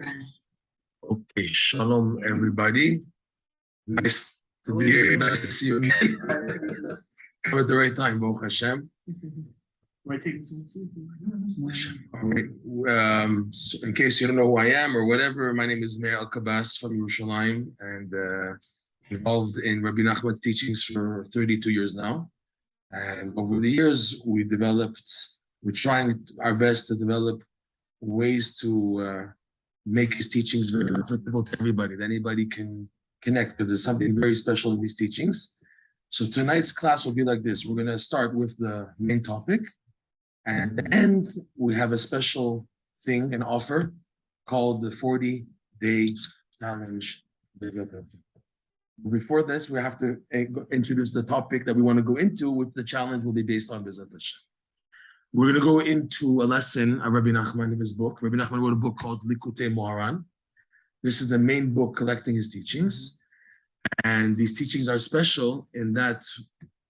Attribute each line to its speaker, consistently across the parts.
Speaker 1: Okay, shalom everybody. Nice to be here. Nice to see you again. I'm at the right time, Baruch Hashem. All right. So in case you don't know who I am or whatever, my name is Meir Al-Kabas from Yerushalayim and involved in Rabbi Nachman's teachings for 32 years now. And over the years, we're trying our best to develop ways to make his teachings very applicable to everybody, that anybody can connect, because there's something very special in these teachings. So tonight's class will be like this. We're going to start with the main topic, and at the end, we have a special thing, an offer, called the 40-day challenge. Before this, we have to introduce the topic that we want to go into, which the challenge will be based on B'ezrat Hashem. We're going to go into a lesson of Rabbi Nachman in his book. Rabbi Nachman wrote a book called Likutei Moharan. This is the main book collecting his teachings. And these teachings are special in that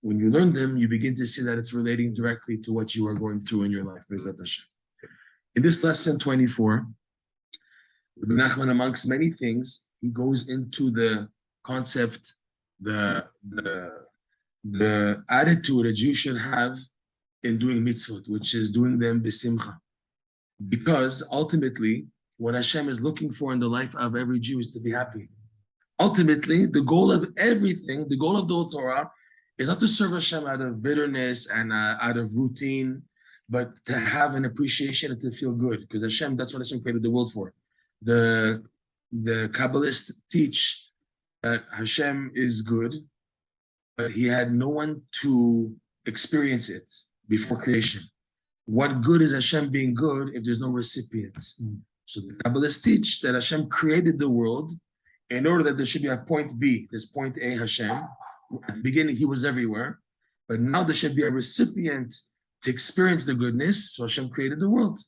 Speaker 1: when you learn them, you begin to see that it's relating directly to what you are going through in your life. In this lesson 24, Rabbi Nachman, amongst many things, he goes into the concept, the attitude a Jew should have in doing mitzvot, which is doing them b'simcha. Because ultimately, what Hashem is looking for in the life of every Jew is to be happy. Ultimately, the goal of everything, the goal of the whole Torah, is not to serve Hashem out of bitterness and out of routine, but to have an appreciation and to feel good. Because Hashem, that's what Hashem created the world for. The Kabbalists teach that Hashem is good, but he had no one to experience it before creation. What good is Hashem being good if there's no recipient? So the Kabbalists teach that Hashem created the world in order that there should be a point B. There's point A, Hashem. At the beginning, he was everywhere. But now there should be a recipient to experience the goodness. So Hashem created the world.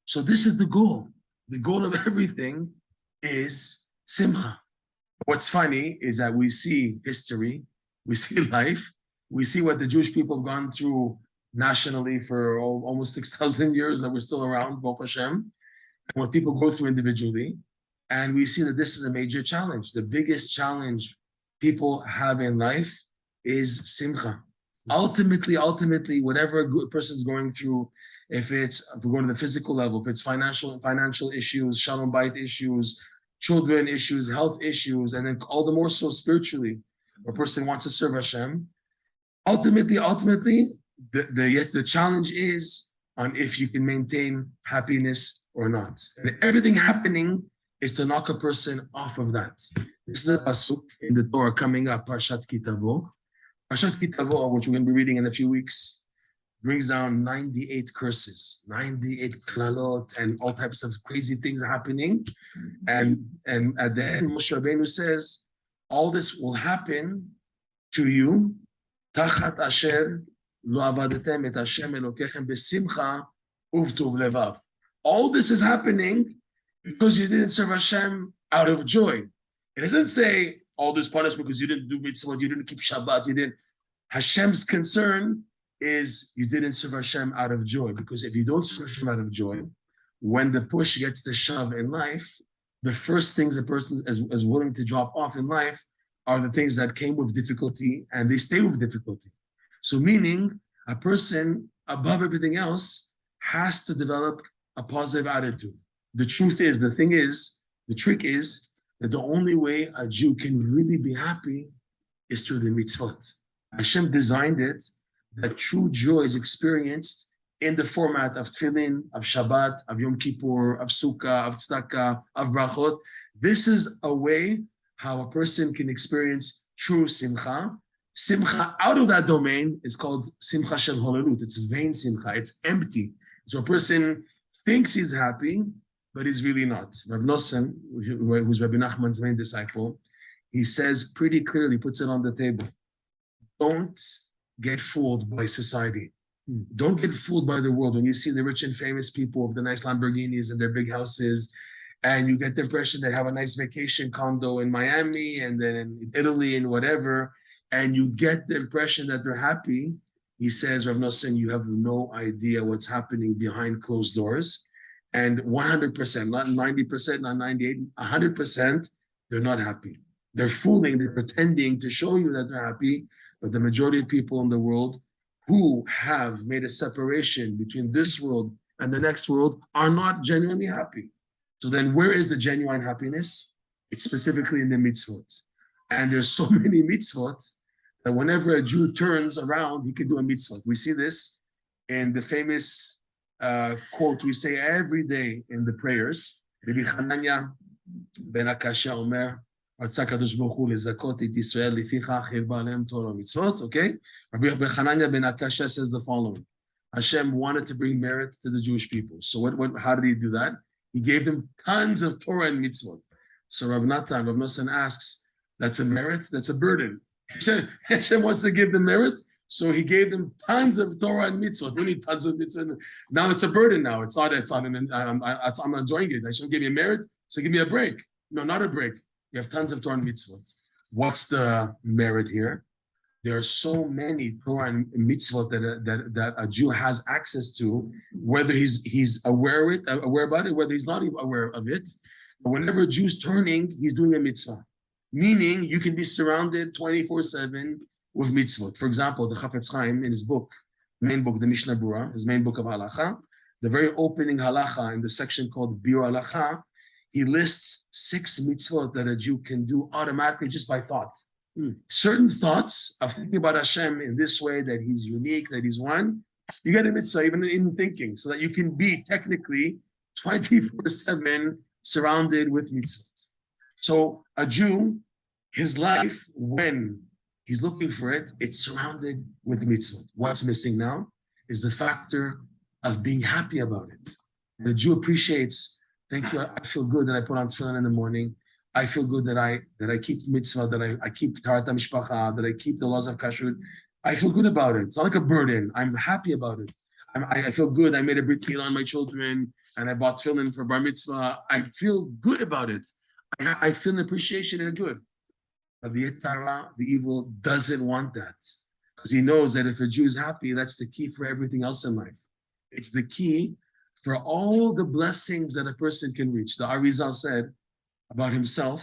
Speaker 1: So this is the goal. The goal of everything is simcha. What's funny is that we see history, we see life, we see what the Jewish people have gone through nationally for almost 6,000 years that we're still around, Baruch Hashem, and what people go through individually. And we see that this is a major challenge. The biggest challenge people have in life is simcha. Ultimately, whatever a good person's going through, if we're going to the physical level, if it's financial issues, shalom bayit issues, children issues, health issues, and then all the more so spiritually, a person wants to serve Hashem. Ultimately, the challenge is on if you can maintain happiness or not. And everything happening is to knock a person off of that. This is a pasuk in the Torah coming up, Parshat Ki Tavo. Parshat Ki Tavo, which we're going to be reading in a few weeks, brings down 98 curses, 98 klalot, and all types of crazy things happening. And at the end, Moshe Rabbeinu says, all this will happen to you, tachat asher lo avadetem et Hashem Elokechem besimcha uvtuv levav. All this is happening because you didn't serve Hashem out of joy. It doesn't say all this punishment because you didn't do mitzvot, you didn't keep Shabbat, you didn't. Hashem's concern is you didn't serve Hashem out of joy. Because if you don't serve Hashem out of joy, when the push gets the shove in life, the first things a person is willing to drop off in life are the things that came with difficulty, and they stay with difficulty. So meaning, a person, above everything else, has to develop a positive attitude. The truth is, the trick is that the only way a Jew can really be happy is through the mitzvot. Hashem designed it that true joy is experienced in the format of tefillin, of Shabbat, of Yom Kippur, of Sukkah, of Tzedakah, of Brachot. This is a way how a person can experience true simcha. Simcha out of that domain is called simcha shel holalut. It's vain simcha. It's empty. So a person thinks he's happy, but he's really not. Rav Nosson, who's Rabbi Nachman's main disciple, he says pretty clearly, puts it on the table, don't get fooled by society. Don't get fooled by the world. When you see the rich and famous people with the nice Lamborghinis and their big houses, and you get the impression they have a nice vacation condo in Miami and then in Italy and whatever, and you get the impression that they're happy, he says, Rav Nosson, you have no idea what's happening behind closed doors. And 100%, not 90%, not 98, 100%, they're not happy. They're fooling, they're pretending to show you that they're happy, but the majority of people in the world who have made a separation between this world and the next world are not genuinely happy. So then where is the genuine happiness? It's specifically in the mitzvot. And there's so many mitzvot that whenever a Jew turns around, he can do a mitzvot. We see this in the famous quote we say every day in the prayers. Rabbi Hanania ben Akashia Omer, רצה הקדוש ברוך הוא לזכות את ישראל לפיכך הרבה עליהם תורה ומצוות, okay? Rabbi Hanania ben Akashia says the following: Hashem wanted to bring merit to the Jewish people. So how did he do that? He gave them tons of Torah and mitzvot. So Rav Nosson asks, that's a merit? That's a burden. Hashem wants to give them merit, so he gave them tons of Torah and mitzvot. We need tons of mitzvot. Now it's a burden now. I'm enjoying it. Hashem gave me a merit, so give me a break. No, not a break. You have tons of Torah and mitzvot. What's the merit here? There are so many Torah and mitzvot that a Jew has access to, whether he's aware about it, whether he's not even aware of it. But whenever a Jew's turning, he's doing a mitzvah. Meaning you can be surrounded 24/7 with mitzvot. For example, the Chafetz Chaim in his book, main book, the Mishnah Berurah, his main book of halacha, the very opening halacha in the section called Bir Halacha, he lists 6 mitzvot that a Jew can do automatically just by thought. Certain thoughts of thinking about Hashem in this way, that he's unique, that he's one, you get a mitzvah even in thinking, so that you can be technically 24/7 surrounded with mitzvot. So a Jew, his life, when he's looking for it, it's surrounded with mitzvot. What's missing now is the factor of being happy about it. And a Jew appreciates, thank you, I feel good that I put on tefillin in the morning. I feel good that I keep mitzvah, that I keep taharat mishpacha, that I keep the laws of kashrut. I feel good about it. It's not like a burden. I'm happy about it. I feel good. I made a brit milah on my children, and I bought tefillin for bar mitzvah. I feel good about it. I feel an appreciation and good. But the Yetzer Hara, the evil, doesn't want that. Because he knows that if a Jew is happy, that's the key for everything else in life. It's the key for all the blessings that a person can reach. The Arizal said about himself,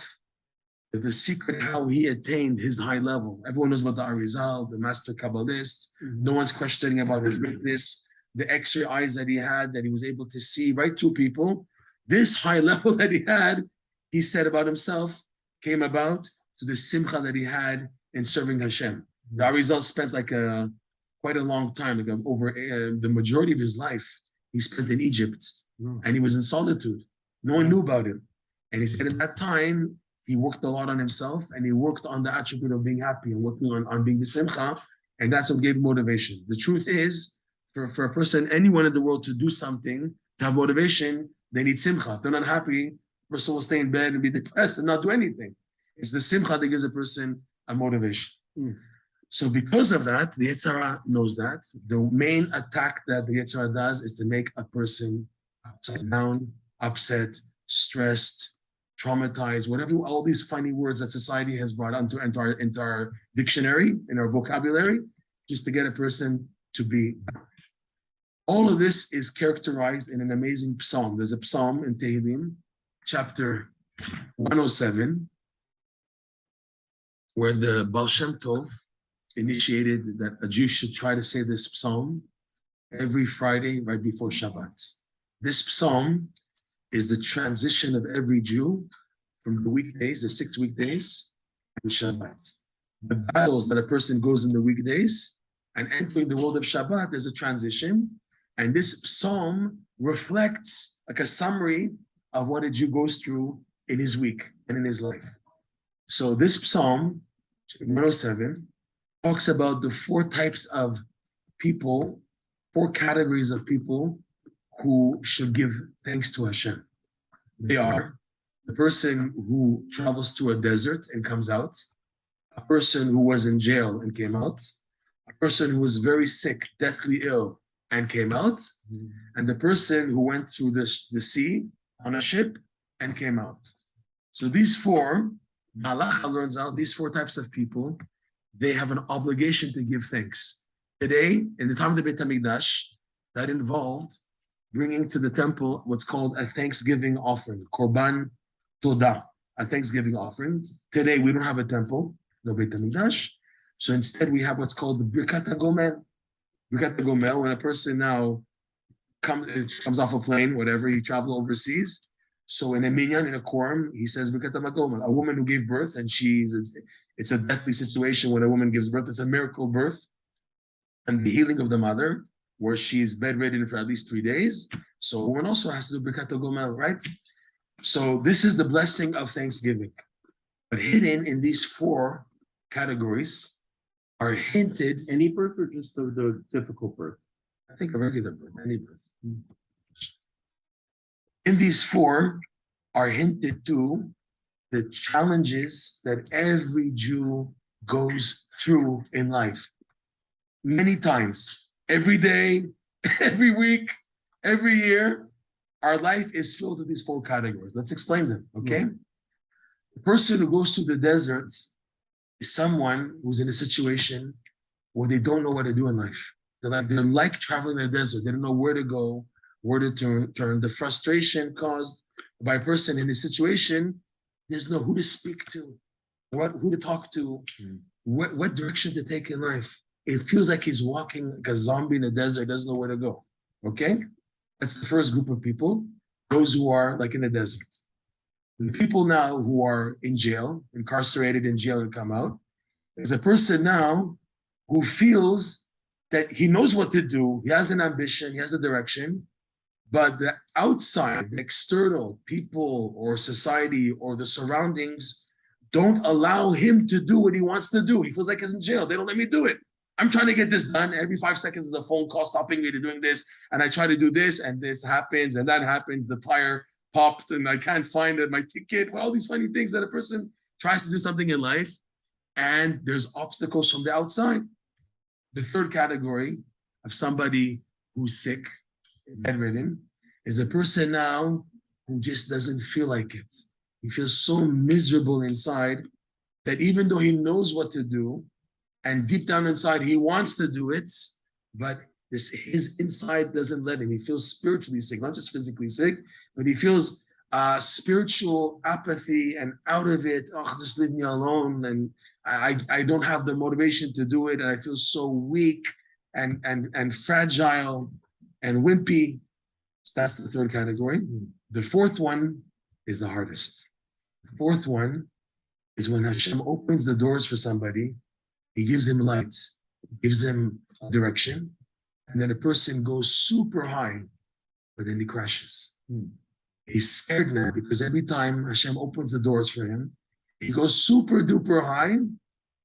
Speaker 1: that the secret how he attained his high level. Everyone knows about the Arizal, the master Kabbalist. No one's questioning about his greatness. The X-ray eyes that he had, that he was able to see right through people. This high level that he had, he said about himself, came about to the simcha that he had in serving Hashem. The Arizal spent quite a long time, over the majority of his life, he spent in Egypt, and he was in solitude. No one knew about him. And he said at that time, he worked a lot on himself, and he worked on the attribute of being happy and working on being b'simcha, and that's what gave motivation. The truth is, for a person, anyone in the world to do something, to have motivation, they need simcha. If they're not happy, the person will stay in bed and be depressed and not do anything. It's the simcha that gives a person a motivation. So because of that, the Yetzer Hara knows that. The main attack that the Yetzer Hara does is to make a person upside down, upset, stressed, traumatized, whatever, all these funny words that society has brought into our dictionary, in our vocabulary, just to get a person to be. All of this is characterized in an amazing psalm. There's a psalm in Tehillim, chapter 107, where the Baal Shem Tov initiated that a Jew should try to say this psalm every Friday right before Shabbat. This psalm is the transition of every Jew from the weekdays, the 6 weekdays, and Shabbat. The battles that a person goes in the weekdays and entering the world of Shabbat, there's a transition. And this psalm reflects like a summary of what a Jew goes through in his week and in his life. So this psalm, 107, talks about the 4 types of people, 4 categories of people who should give thanks to Hashem. They are the person who travels to a desert and comes out, a person who was in jail and came out, a person who was very sick, deathly ill, and came out, and the person who went through the sea on a ship and came out. So these 4, Halacha learns out, these 4 types of people, they have an obligation to give thanks. Today, in the time of the Beit HaMikdash, that involved bringing to the temple what's called a Thanksgiving offering, Korban Todah, a Thanksgiving offering. Today, we don't have a temple, no Beit HaMikdash. So instead, we have what's called the Birkat HaGomel. Birkat HaGomel, when a person now comes off a plane, whatever, he travels overseas. So in a minyan, in a quorum, he says Birkat HaGomel, a woman who gave birth, and it's a deathly situation when a woman gives birth. It's a miracle birth. And the healing of the mother, where she's bedridden for at least 3 days. So a woman also has to do Birkat HaGomel, right? So this is the blessing of Thanksgiving. But hidden in these 4 categories are hinted.
Speaker 2: Any birth or just the difficult birth?
Speaker 1: I think a regular birth, any birth. In these 4 are hinted to the challenges that every Jew goes through in life. Many times, every day, every week, every year, our life is filled with these 4 categories. Let's explain them, okay? The person who goes to the desert is someone who's in a situation where they don't know what to do in life. They're like traveling in the desert. They don't know where to go, where to turn. The frustration caused by a person in a situation, there's no who to speak to, who to talk to, what direction to take in life. It feels like he's walking like a zombie in the desert, doesn't know where to go, okay? That's the first group of people, those who are like in the desert. The people now who are in jail, incarcerated in jail and come out, there's a person now who feels that he knows what to do, he has an ambition, he has a direction, but the outside, the external people or society or the surroundings don't allow him to do what he wants to do. He feels like he's in jail. They don't let me do it. I'm trying to get this done. Every 5 seconds is a phone call stopping me to doing this. And I try to do this and this happens and that happens. The tire popped and I can't find it, my ticket. Well, all these funny things that a person tries to do something in life and there's obstacles from the outside. The third category of somebody who's sick, bedridden, is a person now who just doesn't feel like it. He feels so miserable inside that even though he knows what to do, and deep down inside, he wants to do it, but his inside doesn't let him. He feels spiritually sick, not just physically sick, but he feels spiritual apathy and out of it. Oh, just leave me alone. And I don't have the motivation to do it. And I feel so weak and fragile and wimpy. So that's the third category. The fourth one is the hardest. The fourth one is when Hashem opens the doors for somebody. He gives him light, gives him direction, and then a person goes super high, but then he crashes. He's scared now because every time Hashem opens the doors for him, he goes super duper high,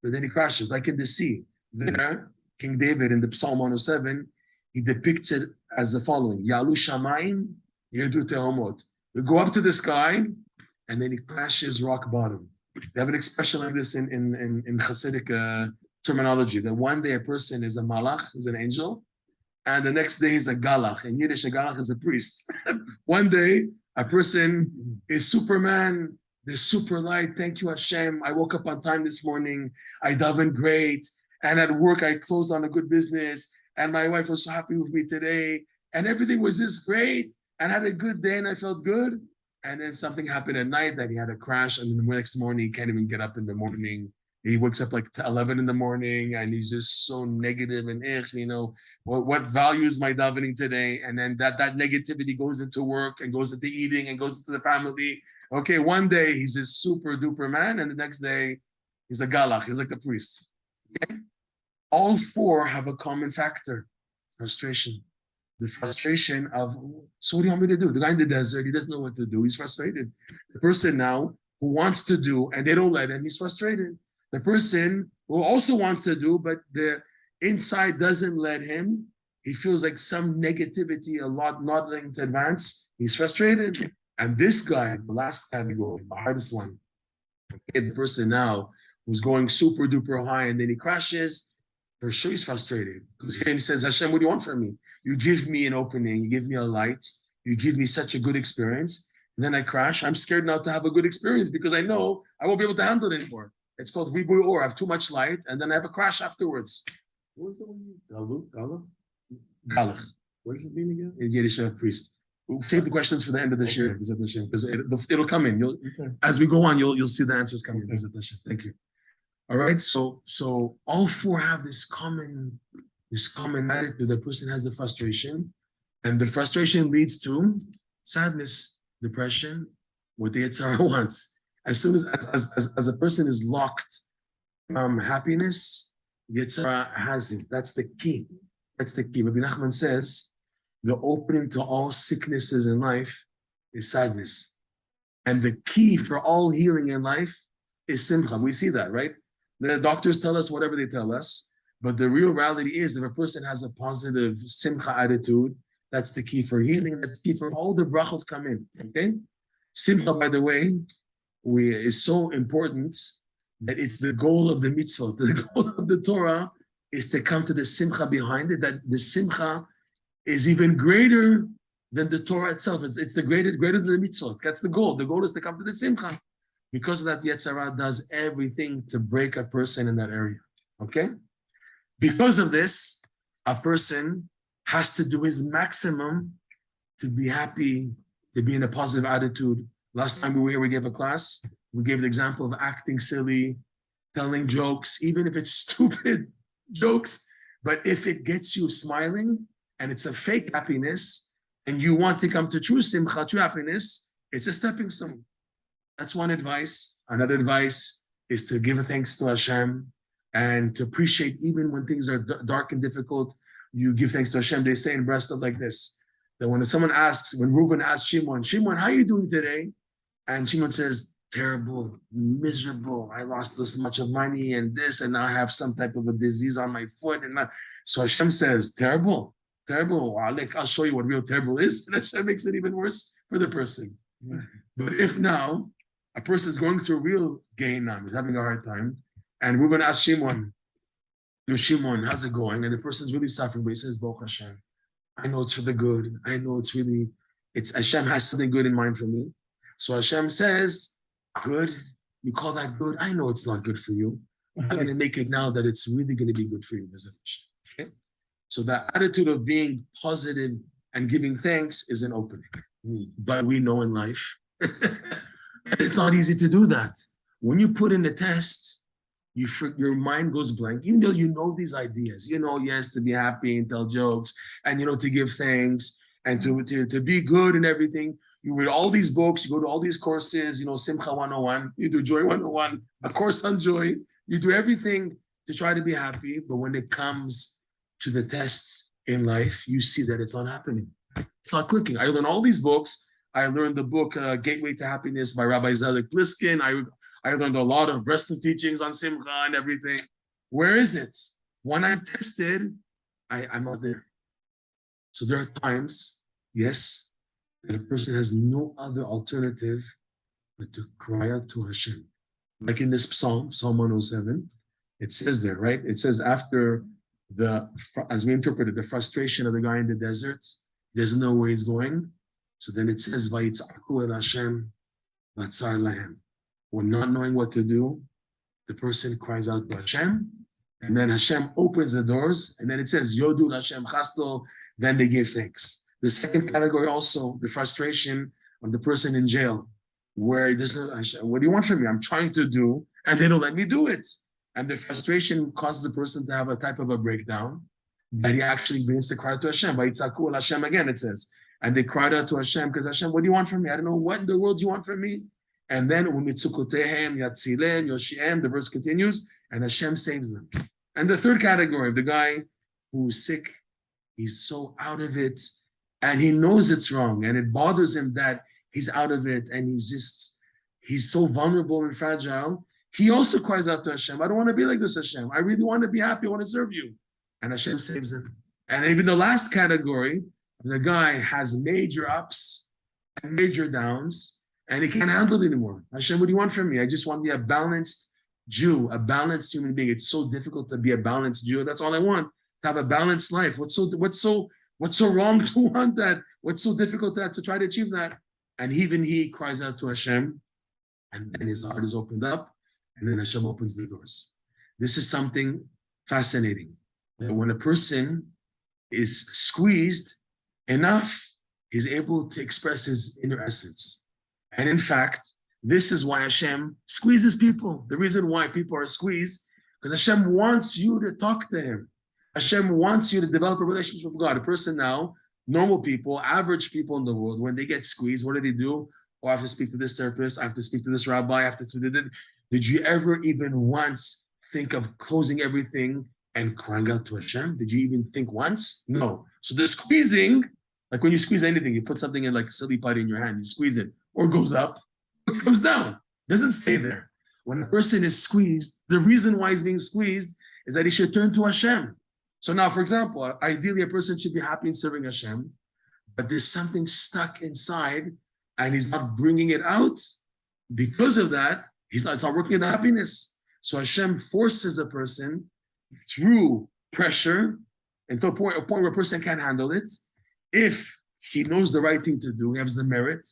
Speaker 1: but then he crashes, like in the sea. There, King David in the Psalm 107, he depicts it as the following: Yalu Shamayim, Yedu Tehomot. We go up to the sky, and then he crashes rock bottom. They have an expression like this in Hasidic terminology, that one day a person is a malach, is an angel, and the next day is a galach. In Yiddish, a galach is a priest. One day, a person is Superman, there's super light, thank you Hashem, I woke up on time this morning, I davened great, and at work I closed on a good business, and my wife was so happy with me today, and everything was just great, and I had a good day and I felt good. And then something happened at night that he had a crash, and the next morning he can't even get up in the morning. He wakes up like 11 in the morning, and he's just so negative and what value is my davening today? And then that negativity goes into work and goes into eating and goes into the family. Okay, one day he's a super duper man, and the next day he's a galach, he's like a priest. Okay? All 4 have a common factor: frustration. The frustration of, so what do you want me to do? The guy in the desert, he doesn't know what to do. He's frustrated. The person now who wants to do and they don't let him, he's frustrated. The person who also wants to do, but the inside doesn't let him, he feels like some negativity, a lot not letting him to advance, he's frustrated. And this guy, the last category, the hardest one, okay, the person now who's going super duper high and then he crashes, for sure he's frustrated. Because he says, Hashem, what do you want from me? You give me an opening, you give me a light, you give me such a good experience, and then I crash. I'm scared now to have a good experience because I know I won't be able to handle it anymore. It's called Ribui Or. I have too much light, and then I have a crash afterwards. What was the one? Galach.
Speaker 2: What does it mean again?
Speaker 1: Yiddish priest. We'll save the questions for the end of the year, because it'll come in.
Speaker 2: Okay.
Speaker 1: As we go on, you'll see the answers coming.
Speaker 2: Okay.
Speaker 1: Thank you. All right. So all four have this common attitude. The person has the frustration, and the frustration leads to sadness, depression, what the Yetzer Hara wants. As soon as a person is locked from happiness, the Yetzer Hara has it. That's the key. That's the key. Rabbi Nachman says the opening to all sicknesses in life is sadness. And the key for all healing in life is simcha. We see that, right? The doctors tell us whatever they tell us, but the real reality is if a person has a positive simcha attitude, that's the key for healing. That's the key for all the brachot come in, okay? Simcha, by the way, is so important that it's the goal of the mitzvot. The goal of the Torah is to come to the simcha behind it, that the simcha is even greater than the Torah itself. It's the greater than the mitzvot. That's the goal. The goal is to come to the simcha. Because of that, the Yetzer Hara does everything to break a person in that area. Okay? Because of this, a person has to do his maximum to be happy, to be in a positive attitude. Last time we were here, we gave a class. We gave the example of acting silly, telling jokes, even if it's stupid jokes. But if it gets you smiling and it's a fake happiness and you want to come to true simcha, true happiness, it's a stepping stone. That's one advice. Another advice is to give thanks to Hashem and to appreciate even when things are dark and difficult. You give thanks to Hashem. They say in Breslov like this, that when someone asks, when Reuben asks Shimon, how are you doing today? And Shimon says, terrible, miserable. I lost this much of money and this, and now I have some type of a disease on my foot. So Hashem says, terrible. I'll show you what real terrible is. And Hashem makes it even worse for the person. But if now a person is going through real Gehinnom, is having a hard time, and Reuben asks Shimon, Shimon, how's it going? And the person's really suffering, but he says, Baruch Hashem, I know it's for the good. I know it's Hashem has something good in mind for me. So Hashem says, good, you call that good? I know it's not good for you. I'm going to make it now that it's really going to be good for you. Okay? So that attitude of being positive and giving thanks is an opening. But we know in life, it's not easy to do that. When you put in a test, your mind goes blank, even though you know these ideas. Yes, to be happy and tell jokes, and to give thanks and to be good and everything. You read all these books, you go to all these courses, Simcha 101, you do Joy 101, a course on joy. You do everything to try to be happy, but when it comes to the tests in life, you see that it's not happening. It's not clicking. I learned all these books. I learned the book Gateway to Happiness by Rabbi Zelig Pliskin. I learned a lot of Breslov teachings on Simcha and everything. Where is it? When I'm tested, I'm not there. So there are times, yes, that a person has no other alternative but to cry out to Hashem. Like in this Psalm 107, it says there, right? It says after as we interpreted, the frustration of the guy in the desert, there's no way he's going. So then it says, Vayitzaku el Hashem, vatzar lahem. When not knowing what to do, the person cries out to Hashem, and then Hashem opens the doors, and then it says, Yodu Hashem chastel, then they give thanks. The second category also, the frustration of the person in jail, where there's no, what do you want from me? I'm trying to do, and they don't let me do it. And the frustration causes the person to have a type of a breakdown, that he actually begins to cry to Hashem. Vayitzaku el Hashem again, it says. And they cried out to Hashem, because Hashem, what do you want from me? I don't know what in the world you want from me. And then, umitzukotehem yatzilem yoshiem, the verse continues, and Hashem saves them. And the third category of the guy who's sick, he's so out of it, and he knows it's wrong, and it bothers him that he's out of it, and he's so vulnerable and fragile. He also cries out to Hashem, I don't want to be like this, Hashem. I really want to be happy, I want to serve you. And Hashem saves him. And even the last category, the guy has major ups and major downs, and he can't handle it anymore. Hashem, what do you want from me? I just want to be a balanced Jew, a balanced human being. It's so difficult to be a balanced Jew. That's all I want, to have a balanced life. What's so wrong to want that? What's so difficult to try to achieve that? And even he cries out to Hashem, and then his heart is opened up, and then Hashem opens the doors. This is something fascinating. That when a person is squeezed, enough, he's able to express his inner essence. And in fact, this is why Hashem squeezes people. The reason why people are squeezed, because Hashem wants you to talk to him. Hashem wants you to develop a relationship with God. A person now, normal people, average people in the world, when they get squeezed, what do? Oh, I have to speak to this therapist, I have to speak to this rabbi, I have to do that. Did you ever even once think of closing everything and crying out to Hashem? Did you even think once? No. So the squeezing, like when you squeeze anything, you put something in like a silly putty in your hand, you squeeze it, or it goes up, or it comes down. It doesn't stay there. When a person is squeezed, the reason why he's being squeezed is that he should turn to Hashem. So now, for example, ideally a person should be happy in serving Hashem, but there's something stuck inside and he's not bringing it out. Because of that, it's not working in the happiness. So Hashem forces a person through pressure until a point where a person can't handle it. If he knows the right thing to do, he has the merit,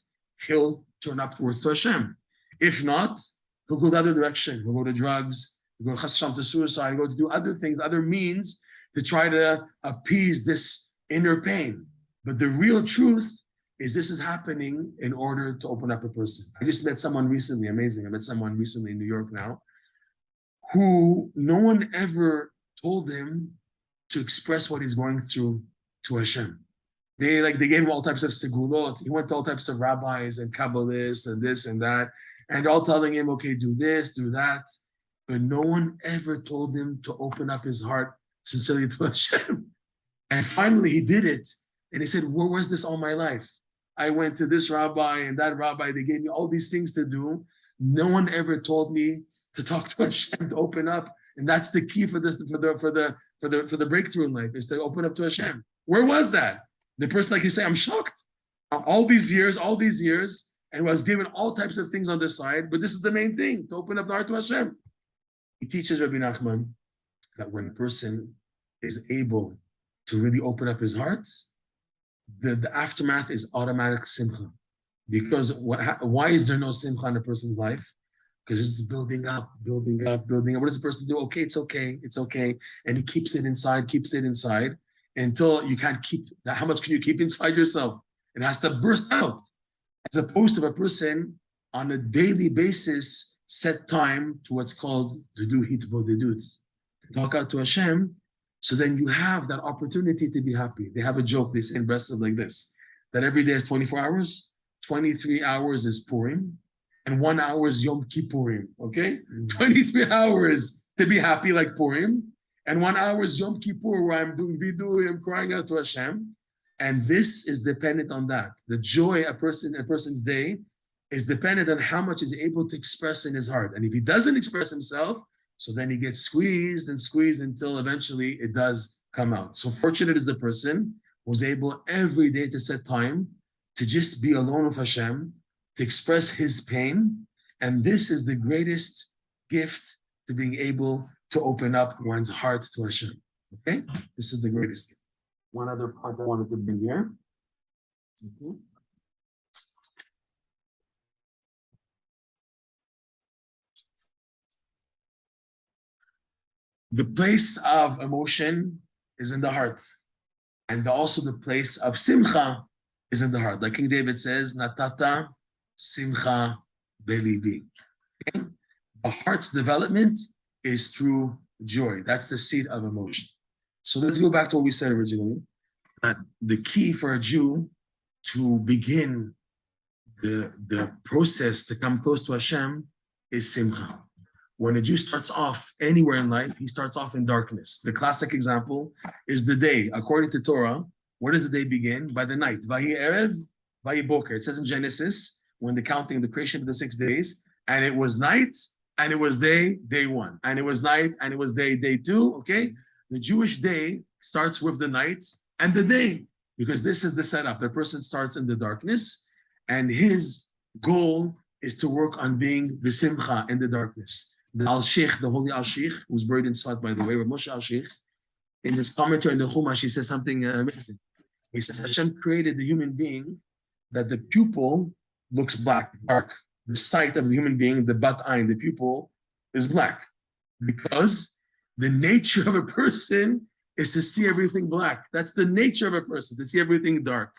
Speaker 1: he'll turn up towards to Hashem. If not, he'll go the other direction. He'll go to drugs, he'll go to suicide, he'll go to do other things, other means to try to appease this inner pain. But the real truth is this is happening in order to open up a person. I just met someone recently, amazing. I met someone recently in New York now, who no one ever told him to express what he's going through to Hashem. They gave him all types of segulot. He went to all types of rabbis and Kabbalists and this and that. And they're all telling him, okay, do this, do that. But no one ever told him to open up his heart sincerely to Hashem. And finally he did it. And he said, where was this all my life? I went to this rabbi and that rabbi. They gave me all these things to do. No one ever told me to talk to Hashem, to open up. And that's the key for the breakthrough in life, is to open up to Hashem. Where was that? The person, like you say, I'm shocked. All these years, and was given all types of things on the side, but this is the main thing, to open up the heart to Hashem. He teaches Rabbi Nachman that when a person is able to really open up his heart, the aftermath is automatic simcha. Because why is there no simcha in a person's life? Because it's building up. What does the person do? Okay, it's okay. And he keeps it inside until you can't keep, how much can you keep inside yourself? It has to burst out. As opposed to a person on a daily basis, set time to what's called to do hitbodedut, to talk out to Hashem. So then you have that opportunity to be happy. They have a joke, they say in Breslov like this, that every day is 24 hours, 23 hours is Purim, and 1 hour is Yom Kippurim, okay? 23 hours to be happy like Purim, and 1 hour is Yom Kippur where I'm doing vidui, I'm crying out to Hashem. And this is dependent on that. The joy a person's day is dependent on how much he's able to express in his heart. And if he doesn't express himself, so then he gets squeezed until eventually it does come out. So fortunate is the person who's able every day to set time to just be alone with Hashem, to express his pain. And this is the greatest gift to being able to open up one's heart to Hashem. Okay? This is the greatest gift. One other part I wanted to bring here. The place of emotion is in the heart. And also the place of simcha is in the heart. Like King David says, Natata simcha belibi. Okay? The heart's development is through joy. That's the seed of emotion. So let's go back to what we said originally. The key for a Jew to begin the process to come close to Hashem is simcha. When a Jew starts off anywhere in life, he starts off in darkness. The classic example is the day. According to Torah, where does the day begin? By the night. Vayi erev, vayi boker. It says in Genesis, when the creation of the 6 days, and it was night, and it was day 1. And it was night, and it was day 2, okay? The Jewish day starts with the night and the day, because this is the setup. The person starts in the darkness, and his goal is to work on being the simcha in the darkness. The Al-Sheikh, the holy Al-Sheikh, who's buried in Sfat, by the way, with Moshe Al-Sheikh, in his commentary in the Chumash, he says something amazing. He says, Hashem created the human being that the pupil looks black, dark. The sight of the human being, the bat ayin, the pupil, is black. Because the nature of a person is to see everything black. That's the nature of a person, to see everything dark.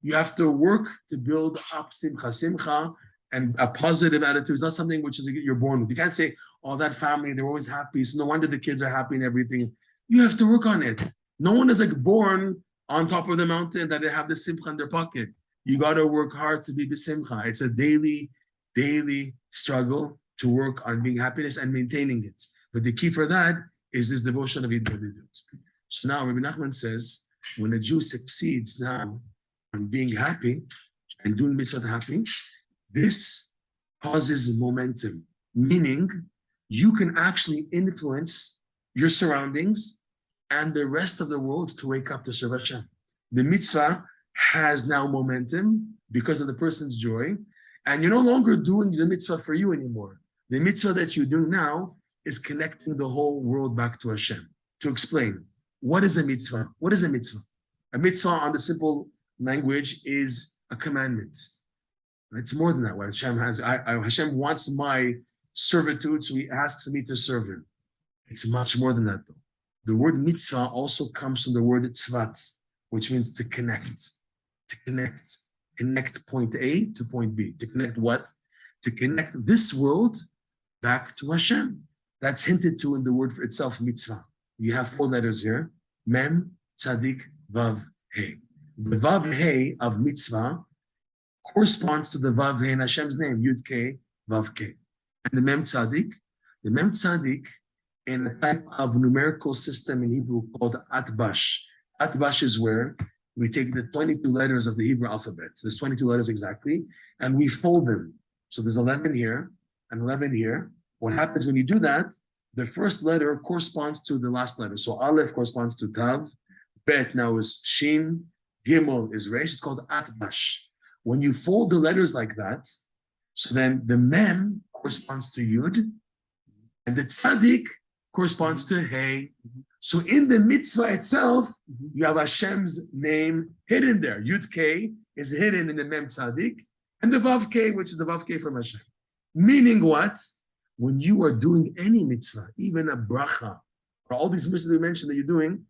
Speaker 1: You have to work to build up simcha. Simcha and a positive attitude is not something which is you're born with. You can't say, oh, that family, they're always happy, so no wonder the kids are happy and everything. You have to work on it. No one is like born on top of the mountain that they have the simcha in their pocket. You got to work hard to be b'simcha. It's a daily struggle to work on being happiness and maintaining it. But the key for that is this devotion of Hidbadidut. So now Rabbi Nachman says, when a Jew succeeds now on being happy and doing mitzvot happy, this causes momentum, meaning you can actually influence your surroundings and the rest of the world to wake up to serve Hashem. The mitzvah has now momentum because of the person's joy, and you're no longer doing the mitzvah for you anymore. The mitzvah that you do now is connecting the whole world back to Hashem. To explain, what is a mitzvah? What is a mitzvah? A mitzvah on the simple language is a commandment. It's more than that. What Hashem has, Hashem wants my servitude, so He asks me to serve Him. It's much more than that, though. The word mitzvah also comes from the word tzvat, which means to connect. To connect. Connect point A to point B. To connect what? To connect this world back to Hashem. That's hinted to in the word for itself, mitzvah. You have 4 letters here. Mem, tzadik, vav, he. The vav, he of mitzvah corresponds to the vav, he in Hashem's name, Yud, K, vav, K. And the mem tzadik in a type of numerical system in Hebrew called atbash. Atbash is where we take the 22 letters of the Hebrew alphabet. There's 22 letters exactly, and we fold them. So there's 11 here and 11 here. What happens when you do that, the first letter corresponds to the last letter. So Aleph corresponds to Tav, Bet now is Shin, Gimel is Resh. It's called Atbash. When you fold the letters like that, so then the Mem corresponds to Yud, and the Tzadik corresponds to Hey. So in the mitzvah itself, you have Hashem's name hidden there. Yud K is hidden in the Mem Tzadik, and the Vav K, which is the Vav K from Hashem. Meaning what? When you are doing any mitzvah, even a bracha, or all these mitzvahs we mentioned that you're doing,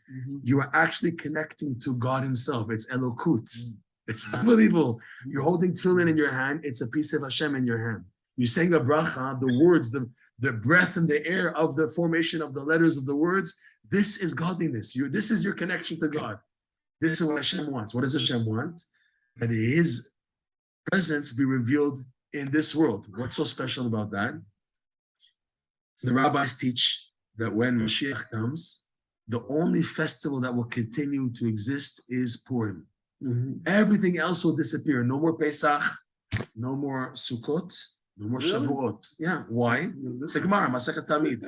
Speaker 1: you are actually connecting to God Himself. It's Elokut. It's unbelievable. You're holding tefillin in your hand. It's a piece of Hashem in your hand. You're saying a bracha, the words, the breath and the air of the formation of the letters of the words. This is godliness. This is your connection to God. This is what Hashem wants. What does Hashem want? That His presence be revealed in this world. What's so special about that? The rabbis teach that when Mashiach comes, the only festival that will continue to exist is Purim. Everything else will disappear. No more Pesach, no more Sukkot, no more Shavuot. Yeah, why? It's a Gemara, Masechet Tamid.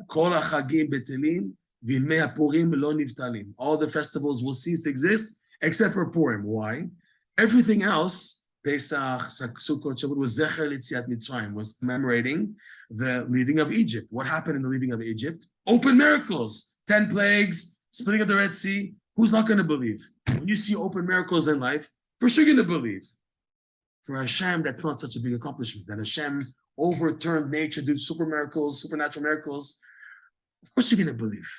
Speaker 1: Kol hachagim betelim, v'yimei haPurim lo nivtalim. All the festivals will cease to exist except for Purim. Why? Everything else, Pesach, Sukkot, Shavuot, was Zecher L'Tziat Mitzrayim, was commemorating the leading of Egypt. What happened in the leading of Egypt? Open miracles, 10 plagues, splitting of the Red Sea. Who's not going to believe? When you see open miracles in life, for sure you're going to believe. For Hashem, that's not such a big accomplishment. That Hashem overturned nature, did super miracles, supernatural miracles. Of course you're going to believe.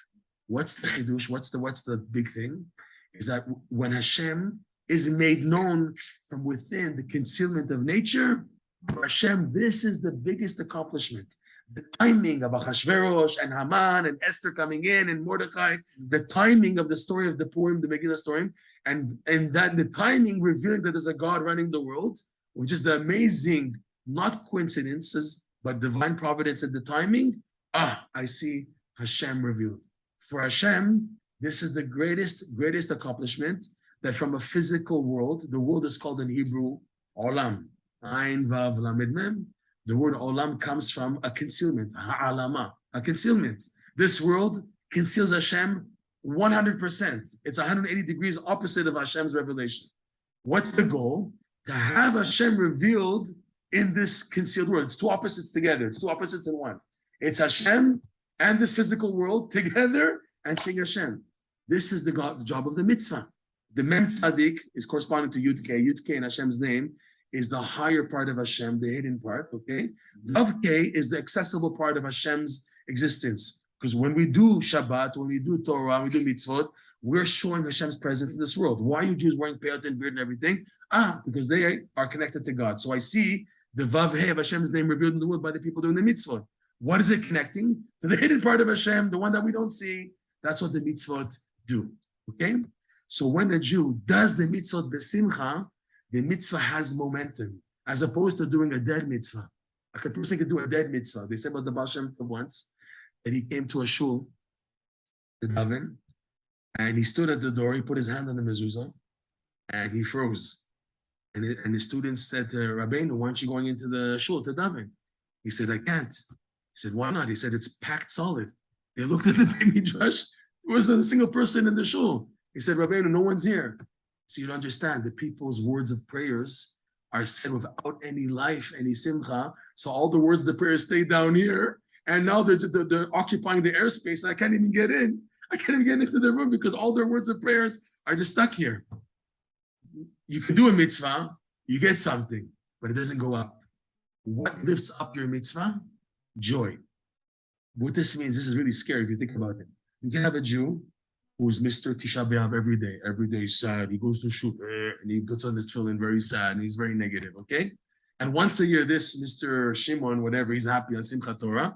Speaker 1: What's the chidush? What's the big thing? Is that when Hashem is made known from within the concealment of nature, for Hashem, this is the biggest accomplishment. The timing of Achashverosh and Haman and Esther coming in and Mordechai, the timing of the story of the Purim, the Megillah story, and that the timing revealing that there's a God running the world, which is the amazing, not coincidences, but divine providence and the timing. I see Hashem revealed. For Hashem, this is the greatest accomplishment, that from a physical world, the world is called in Hebrew, Olam. Ain Vav Lamed Mem. The word Olam comes from a concealment, Ha'alama, a concealment. This world conceals Hashem 100%. It's 180 degrees opposite of Hashem's revelation. What's the goal? To have Hashem revealed in this concealed world. It's two opposites together. It's two opposites in one. It's Hashem and this physical world together and seeing Hashem. This is the job of the mitzvah. The Mem Tzadik is corresponding to Yud K. Yud K in Hashem's name is the higher part of Hashem, the hidden part, okay? Vav K is the accessible part of Hashem's existence. Because when we do Shabbat, when we do Torah, when we do mitzvot, we're showing Hashem's presence in this world. Why are you Jews wearing peyot and beard and everything? Because they are connected to God. So I see the Vav He of Hashem's name revealed in the world by the people doing the mitzvot. What is it connecting? To the hidden part of Hashem, the one that we don't see. That's what the mitzvot do. Okay? So when a Jew does the mitzvot besimcha, the mitzvah has momentum, as opposed to doing a dead mitzvah. Like a person could do a dead mitzvah. They said about the Baal Shem Tov once that he came to a shul, the daven, and he stood at the door, he put his hand on the mezuzah, and he froze. And the students said to Rabbeinu, why aren't you going into the shul to daven? He said, I can't. He said, why not? He said, it's packed solid. They looked at the Beit Midrash. There wasn't a single person in the shul. He said, Rabbeinu, no one's here. So you don't understand, the people's words of prayers are said without any life, any simcha. So all the words of the prayers stay down here. And now they're occupying the airspace. I can't even get in. I can't even get into the room because all their words of prayers are just stuck here. You can do a mitzvah, you get something, but it doesn't go up. What lifts up your mitzvah? Joy. What this means, this is really scary if you think about it. You can have a Jew who's Mr. Tisha B'Av every day. Every day he's sad. He goes to shoot and he puts on his tefillin very sad and he's very negative, okay? And once a year, this Mr. Shimon, whatever, he's happy on Simchat Torah.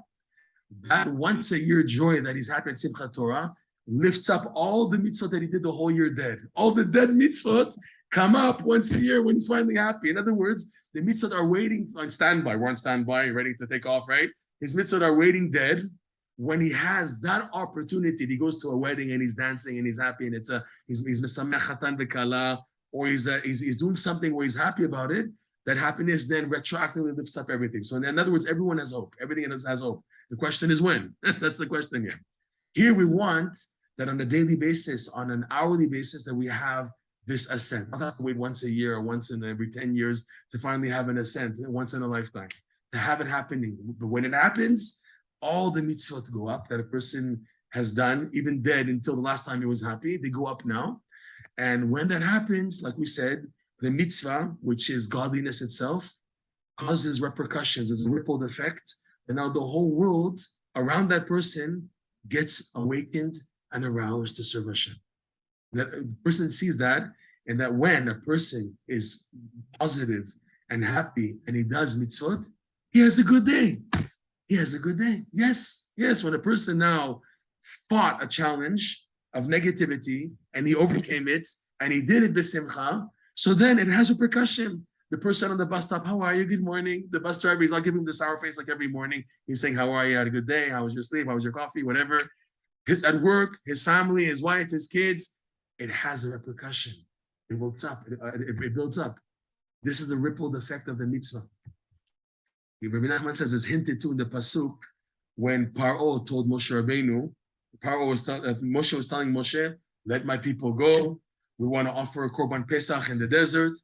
Speaker 1: That once a year joy that he's happy on Simchat Torah lifts up all the mitzvot that he did the whole year dead. All the dead mitzvot come up once a year when he's finally happy. In other words, the mitzvot are waiting on standby. We're on standby, ready to take off, right? His mitzvot are waiting dead. When he has that opportunity, he goes to a wedding and he's dancing and he's happy and he's misamech chatan v'kala, or he's doing something where he's happy about it. That happiness then retroactively lifts up everything. So in other words, everyone has hope. Everything has hope. The question is when. That's the question here. Here we want that on a daily basis, on an hourly basis, that we have this ascent. I don't have to wait once a year or once in every 10 years to finally have an ascent, once in a lifetime, to have it happening. But when it happens, all the mitzvot go up that a person has done, even dead until the last time he was happy, they go up now. And when that happens, like we said, the mitzvah, which is godliness itself, causes repercussions. It's a ripple effect. And now the whole world around that person gets awakened and aroused to serve Hashem. That a person sees that, and that when a person is positive and happy and he does mitzvot, he has a good day. He has a good day. Yes, when a person now fought a challenge of negativity and he overcame it and he did it b'simcha, so then it has repercussion. The person on the bus stop, how are you? Good morning. The bus driver, he's not giving him the sour face like every morning. He's saying, how are you? Had a good day? How was your sleep? How was your coffee? Whatever. At work, his family, his wife, his kids, it has a repercussion. It builds up. It builds up. This is the rippled effect of the mitzvah. Rabbi Nachman says it's hinted to in the pasuk when Paro told Moshe Rabbeinu. Moshe was telling Moshe, "Let my people go. We want to offer a korban pesach in the desert."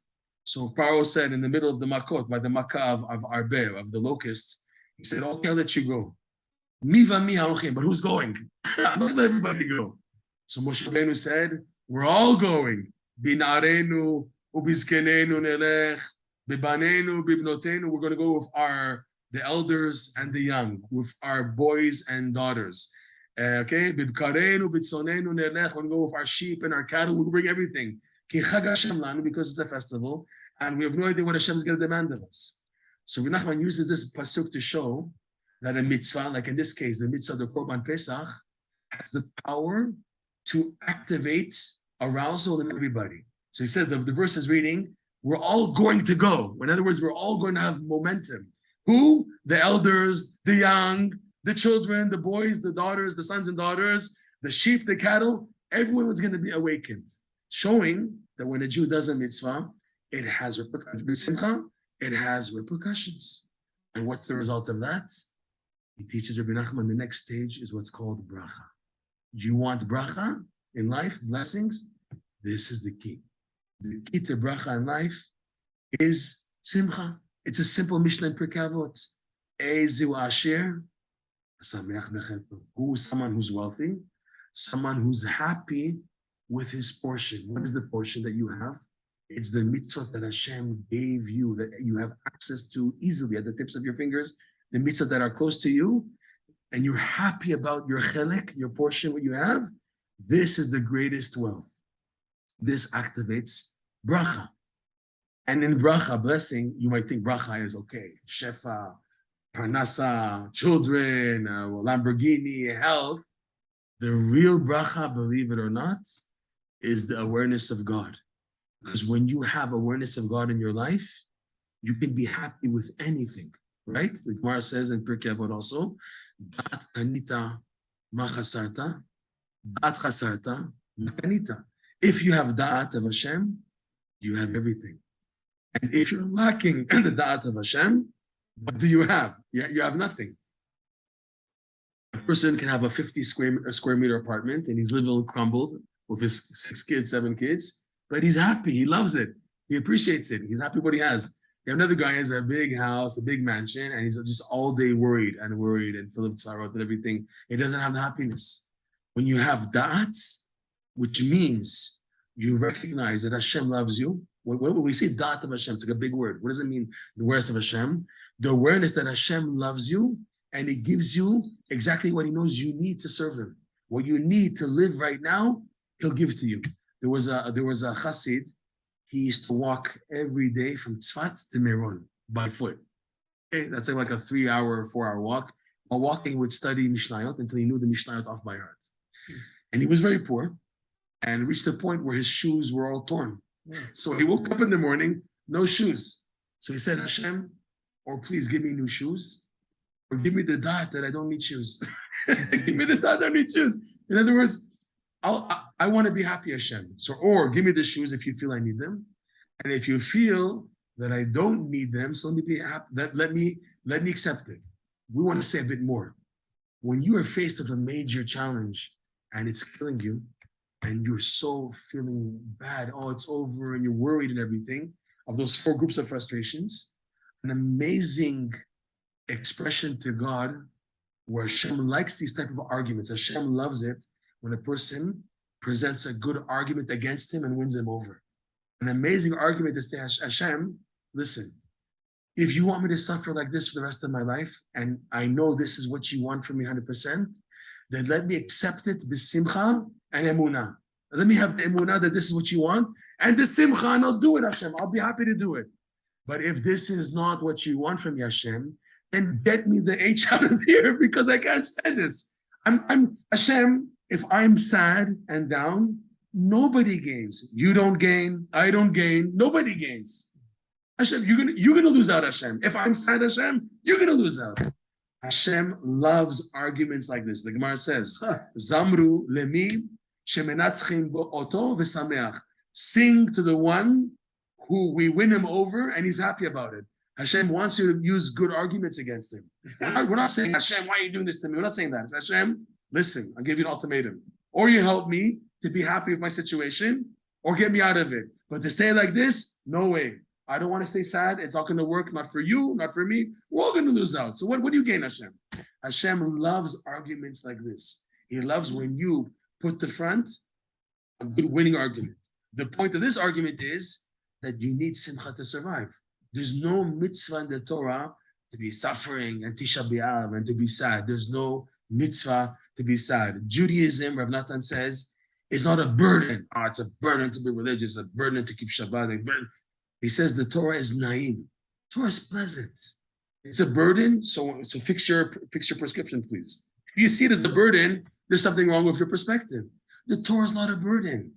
Speaker 1: So Paro said in the middle of the makot, by the makkah of Arbe, of the locusts, he said, "Okay, I'll let you go. Mi v'mi halochim, but who's going? I'm not let everybody go." So Moshe Rabbeinu said, "We're all going. Binarenu ubizkenenu nelech, bibanenu bibnotenu." We're going to go with the elders and the young, with our boys and daughters. Okay, bibkarenu bitzonenu nelech. We're going to go with our sheep and our cattle. We'll bring everything. Ki chag Hashem lanu, because it's a festival, and we have no idea what Hashem is going to demand of us. So Rabbi Nachman uses this pasuk to show that a mitzvah, like in this case, the mitzvah of the Korban Pesach, has the power to activate arousal in everybody. So he said, the verse is reading, we're all going to go. In other words, we're all going to have momentum. Who? The elders, the young, the children, the boys, the daughters, the sons and daughters, the sheep, the cattle, everyone was going to be awakened. Showing that when a Jew does a mitzvah, it has repercussions. And what's the result of that? He teaches Rabbi Nachman the next stage is what's called bracha. You want bracha in life, blessings? This is the key. The key to bracha in life is simcha. It's a simple Mishnah in Pirkei Avot. Ezu asher, who is someone who's wealthy? Someone who's happy with his portion. What is the portion that you have? It's the mitzvah that Hashem gave you, that you have access to easily at the tips of your fingers. The mitzvah that are close to you, and you're happy about your chelik, your portion, what you have, this is the greatest wealth. This activates bracha. And in bracha, blessing, you might think bracha is okay. Shefa, parnasa, children, Lamborghini, health. The real bracha, believe it or not, is the awareness of God. Because when you have awareness of God in your life, you can be happy with anything, right? The Gemara says in Pirkei Avot also, Da'at kanita ma chasarta, da'at chasarta ma kanita. If you have da'at of Hashem, you have everything. And if you're lacking the da'at of Hashem, what do you have? You have nothing. A person can have a 50 square meter apartment and he's living crumbled with his 6 kids, 7 kids, but he's happy. He loves it. He appreciates it. He's happy with what he has. You have another guy who has a big house, a big mansion, and he's just all day worried and full of tzarot and everything. He doesn't have the happiness. When you have da'at, which means you recognize that Hashem loves you. When we say da'at of Hashem, it's like a big word. What does it mean, the awareness of Hashem? The awareness that Hashem loves you, and He gives you exactly what He knows you need to serve Him. What you need to live right now, He'll give to you. There was a chassid. He used to walk every day from Tzfat to Meron by foot. Okay, that's like a 3-hour, 4-hour walk. While walking, he would study Mishnayot until he knew the Mishnayot off by heart. And he was very poor and reached a point where his shoes were all torn. So he woke up in the morning, no shoes. So he said, Hashem, or please give me new shoes, or give me the da'at that I don't need shoes. Give me the da'at I don't need shoes. In other words, I want to be happy, Hashem. So, or give me the shoes if you feel I need them, and if you feel that I don't need them, so let me be happy. Let me accept it. We want to say a bit more. When you are faced with a major challenge and it's killing you, and you're so feeling bad, oh, it's over, and you're worried and everything, of those 4 groups of frustrations, an amazing expression to God, where Hashem likes these type of arguments. Hashem loves it when a person presents a good argument against him and wins him over. An amazing argument to say, Hashem, listen, if you want me to suffer like this for the rest of my life, and I know this is what you want from me 100%, then let me accept it b'simcha and emunah. Let me have the emunah that this is what you want, and the simcha, and I'll do it, Hashem. I'll be happy to do it. But if this is not what you want from me, Hashem, then get me the H out of here, because I can't stand this. I'm Hashem. If I'm sad and down, nobody gains. You don't gain. I don't gain. Nobody gains. Hashem, you're gonna lose out, Hashem. If I'm sad, Hashem, you're gonna lose out. Hashem loves arguments like this. The Gemara says, Zamru lemi shemenatzchim bo oto v'sameach. Sing to the one who we win him over and he's happy about it. Hashem wants you to use good arguments against him. We're not saying, Hashem, why are you doing this to me? We're not saying that. It's Hashem, listen, I'll give you an ultimatum. Or you help me to be happy with my situation, or get me out of it. But to stay like this, no way. I don't want to stay sad. It's not going to work, not for you, not for me. We're all going to lose out. So what do you gain, Hashem? Hashem loves arguments like this. He loves when you put to front a good winning argument. The point of this argument is that you need simcha to survive. There's no mitzvah in the Torah to be suffering and Tisha B'Av and to be sad. There's no mitzvah to be sad. Judaism, Rav Natan says, is not a burden. Oh, it's a burden to be religious, a burden to keep Shabbat. He says the Torah is naim. Torah is pleasant. It's a burden, so fix your prescription, please. If you see it as a burden, there's something wrong with your perspective. The Torah is not a burden.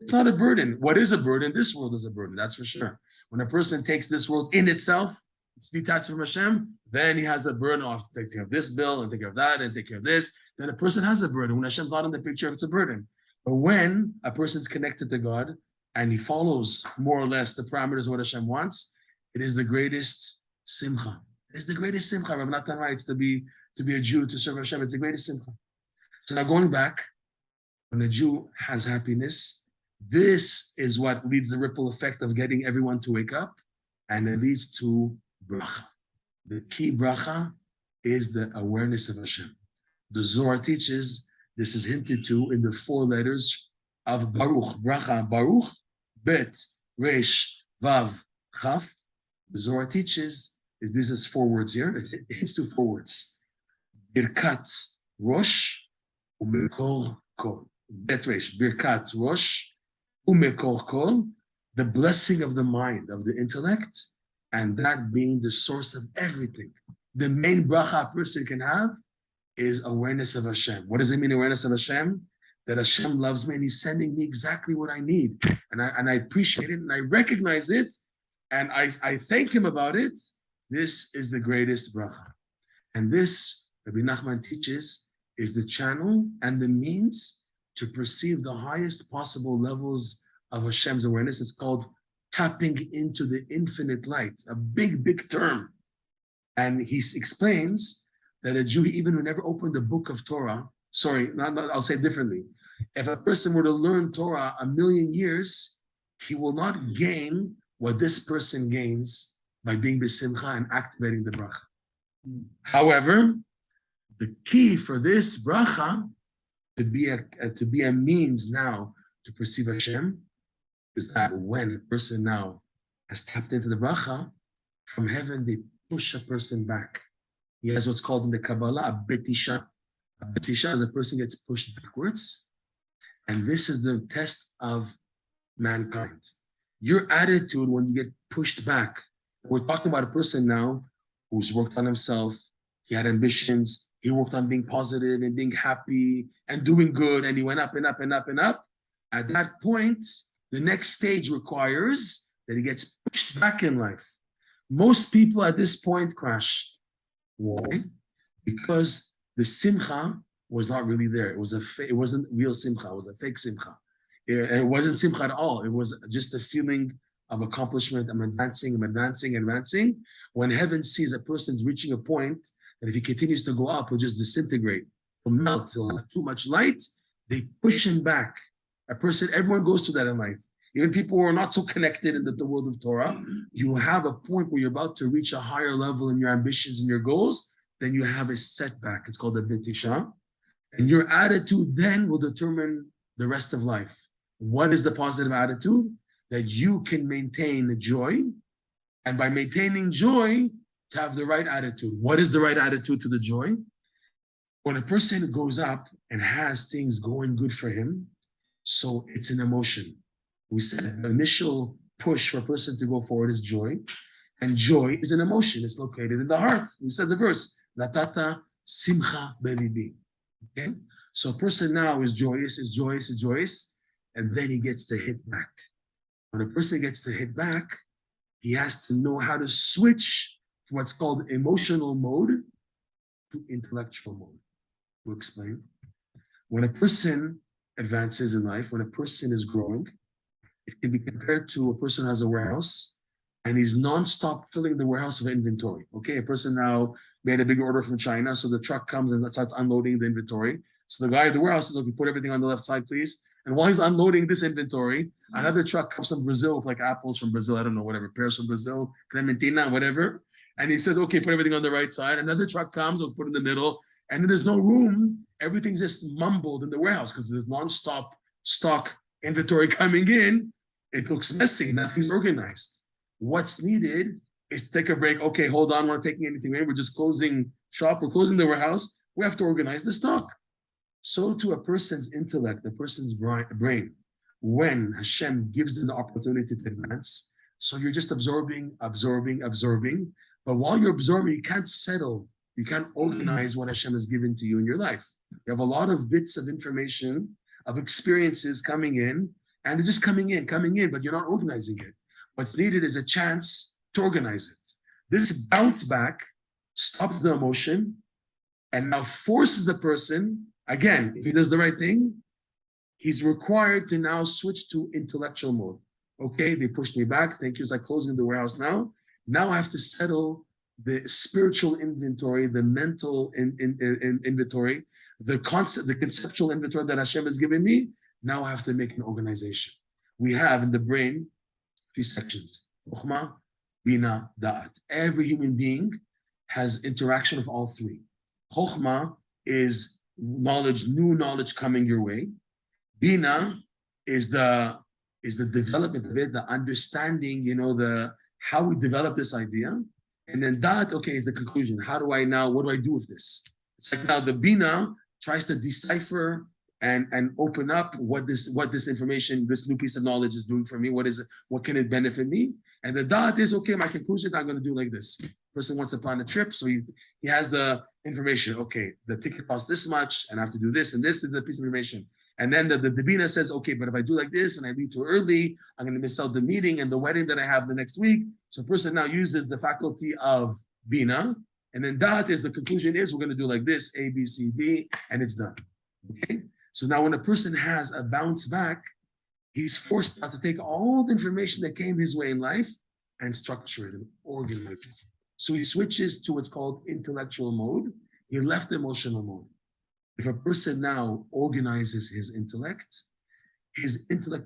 Speaker 1: It's not a burden. What is a burden? This world is a burden, that's for sure. When a person takes this world in itself, it's detached from Hashem, then he has a burden of take care of this bill and take care of that and take care of this. Then a person has a burden. When Hashem's not in the picture, it's a burden. But when a person's connected to God and he follows more or less the parameters of what Hashem wants, it is the greatest simcha. It is the greatest simcha. Rav Natan writes to be a Jew, to serve Hashem. It's the greatest simcha. So now going back, when a Jew has happiness, this is what leads the ripple effect of getting everyone to wake up, and it leads to bracha. The key bracha is the awareness of Hashem. The Zohar teaches, this is hinted to in the 4 letters of Baruch. Bracha, Baruch, Bet, Resh, Vav, Chaf. The Zohar teaches, this is 4 words here, it hints to 4 words. Birkat Rosh Umekor Kol. Bet Resh. Birkat Rosh Umekor Kol. The blessing of the mind, of the intellect, and that being the source of everything. The main bracha a person can have is awareness of Hashem. What does it mean, awareness of Hashem? That Hashem loves me and He's sending me exactly what I need. And I appreciate it and I recognize it and I thank Him about it. This is the greatest bracha. And this, Rabbi Nachman teaches, is the channel and the means to perceive the highest possible levels of Hashem's awareness. It's called tapping into the infinite light, a big, big term. And he explains that a Jew, even who never opened the book of Torah, I'll say it differently. If a person were to learn Torah 1,000,000 years, he will not gain what this person gains by being besimcha and activating the bracha. However, the key for this bracha to be a means now to perceive Hashem is that when a person now has tapped into the bracha, from heaven they push a person back. He has what's called in the Kabbalah a betisha. A betisha is a person gets pushed backwards. And this is the test of mankind. Your attitude when you get pushed back. We're talking about a person now who's worked on himself. He had ambitions. He worked on being positive and being happy and doing good. And he went up and up and up and up. At that point, the next stage requires that he gets pushed back in life. Most people at this point crash. Why? Because the simcha was not really there. It wasn't real simcha. It was a fake simcha. It wasn't simcha at all. It was just a feeling of accomplishment. I'm advancing. When heaven sees a person's reaching a point that if he continues to go up, he'll just disintegrate, he'll melt, he'll have too much light, they push him back. Everyone goes through that in life. Even people who are not so connected in the world of Torah, you have a point where you're about to reach a higher level in your ambitions and your goals, then you have a setback. It's called a betisha. And your attitude then will determine the rest of life. What is the positive attitude? That you can maintain joy, and by maintaining joy, to have the right attitude. What is the right attitude to the joy? When a person goes up and has things going good for him, so it's an emotion. We said the initial push for a person to go forward is joy, and joy is an emotion. It's located in the heart. We said the verse, Natata simcha belibi. Okay? So a person now is joyous, and then he gets to hit back. When a person gets to hit back, he has to know how to switch from what's called emotional mode to intellectual mode. We'll explain. When a person advances in life, when a person is growing, it can be compared to a person who has a warehouse and he's nonstop filling the warehouse of inventory. Okay, a person now made a big order from China, so the truck comes and starts unloading the inventory. So the guy at the warehouse says, okay, put everything on the left side, please. And while he's unloading this inventory, another truck comes from Brazil with like apples from Brazil, I don't know, whatever, pears from Brazil, clementina, whatever. And he says, okay, put everything on the right side. Another truck comes, or put in the middle. And then there's no room. Everything's just mumbled in the warehouse because there's nonstop stock inventory coming in. It looks messy, nothing's organized. What's needed is to take a break. Okay, hold on, we're not taking anything in. We're just closing shop, we're closing the warehouse. We have to organize the stock. So to a person's intellect, a person's brain, when Hashem gives them the opportunity to advance, so you're just absorbing. But while you're absorbing, you can't settle. You can't organize what Hashem has given to you in your life. You have a lot of bits of information, of experiences coming in, and they're just coming in, but you're not organizing it. What's needed is a chance to organize it. This bounce back stops the emotion and now forces a person, again, if he does the right thing, he's required to now switch to intellectual mode. Okay, they pushed me back. Thank you. It's like closing the warehouse now. Now I have to settle the spiritual inventory, the mental inventory, the conceptual inventory that Hashem has given me. Now I have to make an organization. We have in the brain 3 sections: Chokhmah, Bina, Da'at. Every human being has interaction of all 3. Chokhmah is knowledge, new knowledge coming your way. Bina is the development of it, the understanding, how we develop this idea. And then Da'at, okay, is the conclusion. What do I do with this? It's like now the Bina tries to decipher and open up what this information, this new piece of knowledge is doing for me. What is it? What can it benefit me? And the Da'at is, okay, my conclusion, I'm going to do like this. Person wants to plan a trip, so he has the information. Okay, the ticket costs this much, and I have to do this, and this is a piece of information. And then the Bina says, okay, but if I do like this and I leave too early, I'm going to miss out the meeting and the wedding that I have the next week. So a person now uses the faculty of Bina, and then Da'at is the conclusion is we're going to do like this, A, B, C, D, and it's done. Okay. So now when a person has a bounce back, he's forced now to take all the information that came his way in life and structure it and organize it. So he switches to what's called intellectual mode. He left emotional mode. If a person now organizes his intellect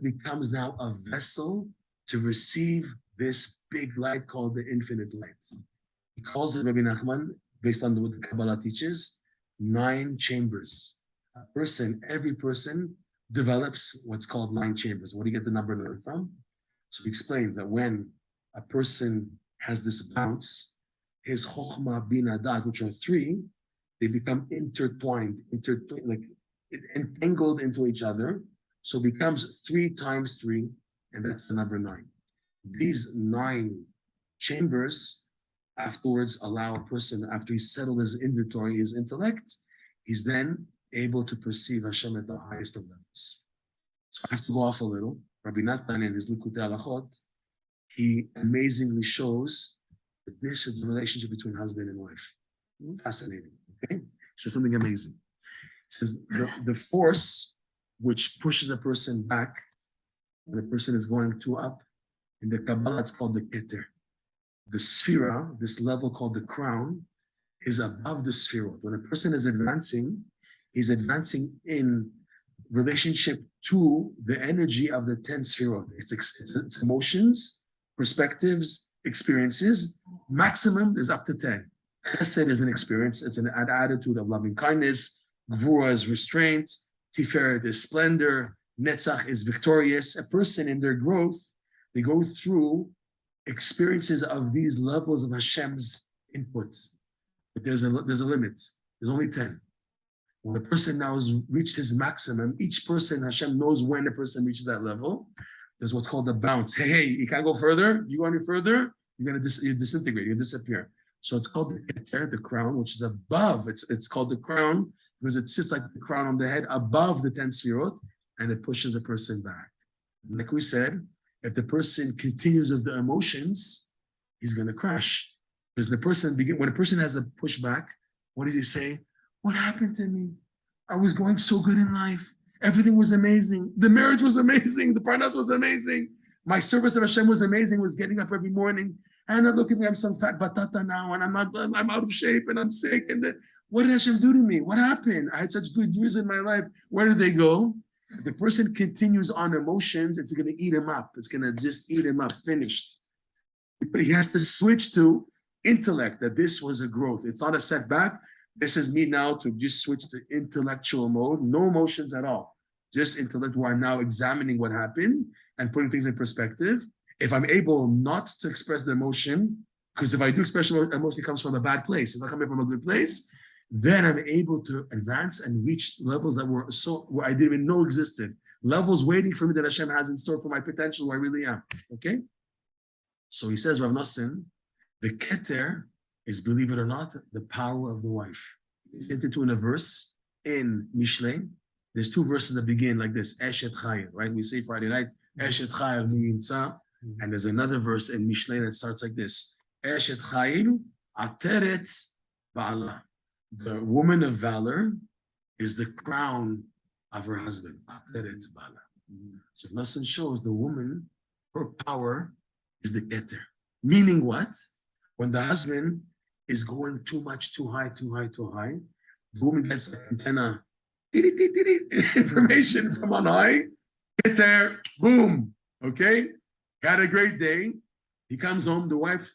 Speaker 1: becomes now a vessel to receive this big light called the infinite light. He calls it, Rabbi Nachman, based on what the Kabbalah teaches, 9 chambers. Every person develops what's called 9 chambers. Where do you get the number 9 from? So he explains that when a person has this bounce, his chokhmah, bina, da'at, which are 3, they become intertwined, like entangled into each other. So it becomes 3 times 3, and that's the number 9. These 9 chambers afterwards allow a person, after he's settled his inventory, his intellect, he's then able to perceive Hashem at the highest of levels. So I have to go off a little. Rabbi Natan in his Likutei Halachot, he amazingly shows that this is the relationship between husband and wife. Fascinating, okay? He says something amazing. He says the force which pushes a person back when a person is going too up, in the Kabbalah it's called the Keter. The Sphira, this level called the crown, is above the Sphirot. When a person is advancing, he's advancing in relationship to the energy of the 10 Sphirot. It's emotions, perspectives, experiences. Maximum is up to 10. Chesed is an experience. It's an attitude of loving kindness. Gvura is restraint. Tiferet is splendor. Netzach is victorious. A person in their growth, they go through experiences of these levels of Hashem's input. But there's a limit. There's only 10. When a person now has reached his maximum, each person, Hashem knows when a person reaches that level. There's what's called the bounce. Hey, you can't go further. You go any further, you're going to disintegrate. You disappear. So it's called the Keter, the crown, which is above. It's called the crown because it sits like the crown on the head above the 10 Sfirot, and it pushes a person back. Like we said, if the person continues with the emotions, he's going to crash. Because when a person has a pushback, what does he say? What happened to me? I was going so good in life. Everything was amazing. The marriage was amazing. The parnas was amazing. My service of Hashem was amazing. Was getting up every morning. And look at me, I'm some fat batata now, and I'm out of shape, and I'm sick. And what did Hashem do to me? What happened? I had such good years in my life. Where did they go? If the person continues on emotions, it's going to eat him up. It's going to just eat him up, finished. But he has to switch to intellect, that this was a growth. It's not a setback. This is me now to just switch to intellectual mode, no emotions at all. Just intellect, where I'm now examining what happened and putting things in perspective. If I'm able not to express the emotion, because if I do express emotion, it comes from a bad place. If I come from a good place, then I'm able to advance and reach levels that were where I didn't even know existed. Levels waiting for me that Hashem has in store for my potential, where I really am. Okay? So he says, Rav Nosson, the Keter is, believe it or not, the power of the wife. It's into in a verse in Mishlei. There's 2 verses that begin like this, Eshet Chayil, right? We say Friday night, Eshet Chayil mi yimtza. And there's another verse in Mishlei that starts like this, Eshet Chayil ateret ba'ala. The woman of valor is the crown of her husband. Ateret ba'ala. So Nosson shows the woman, her power is the Keter. Meaning what? When the husband is going too much, too high, the woman gets an antenna, information from on high, Keter, boom, okay? Had a great day. He comes home, the wife,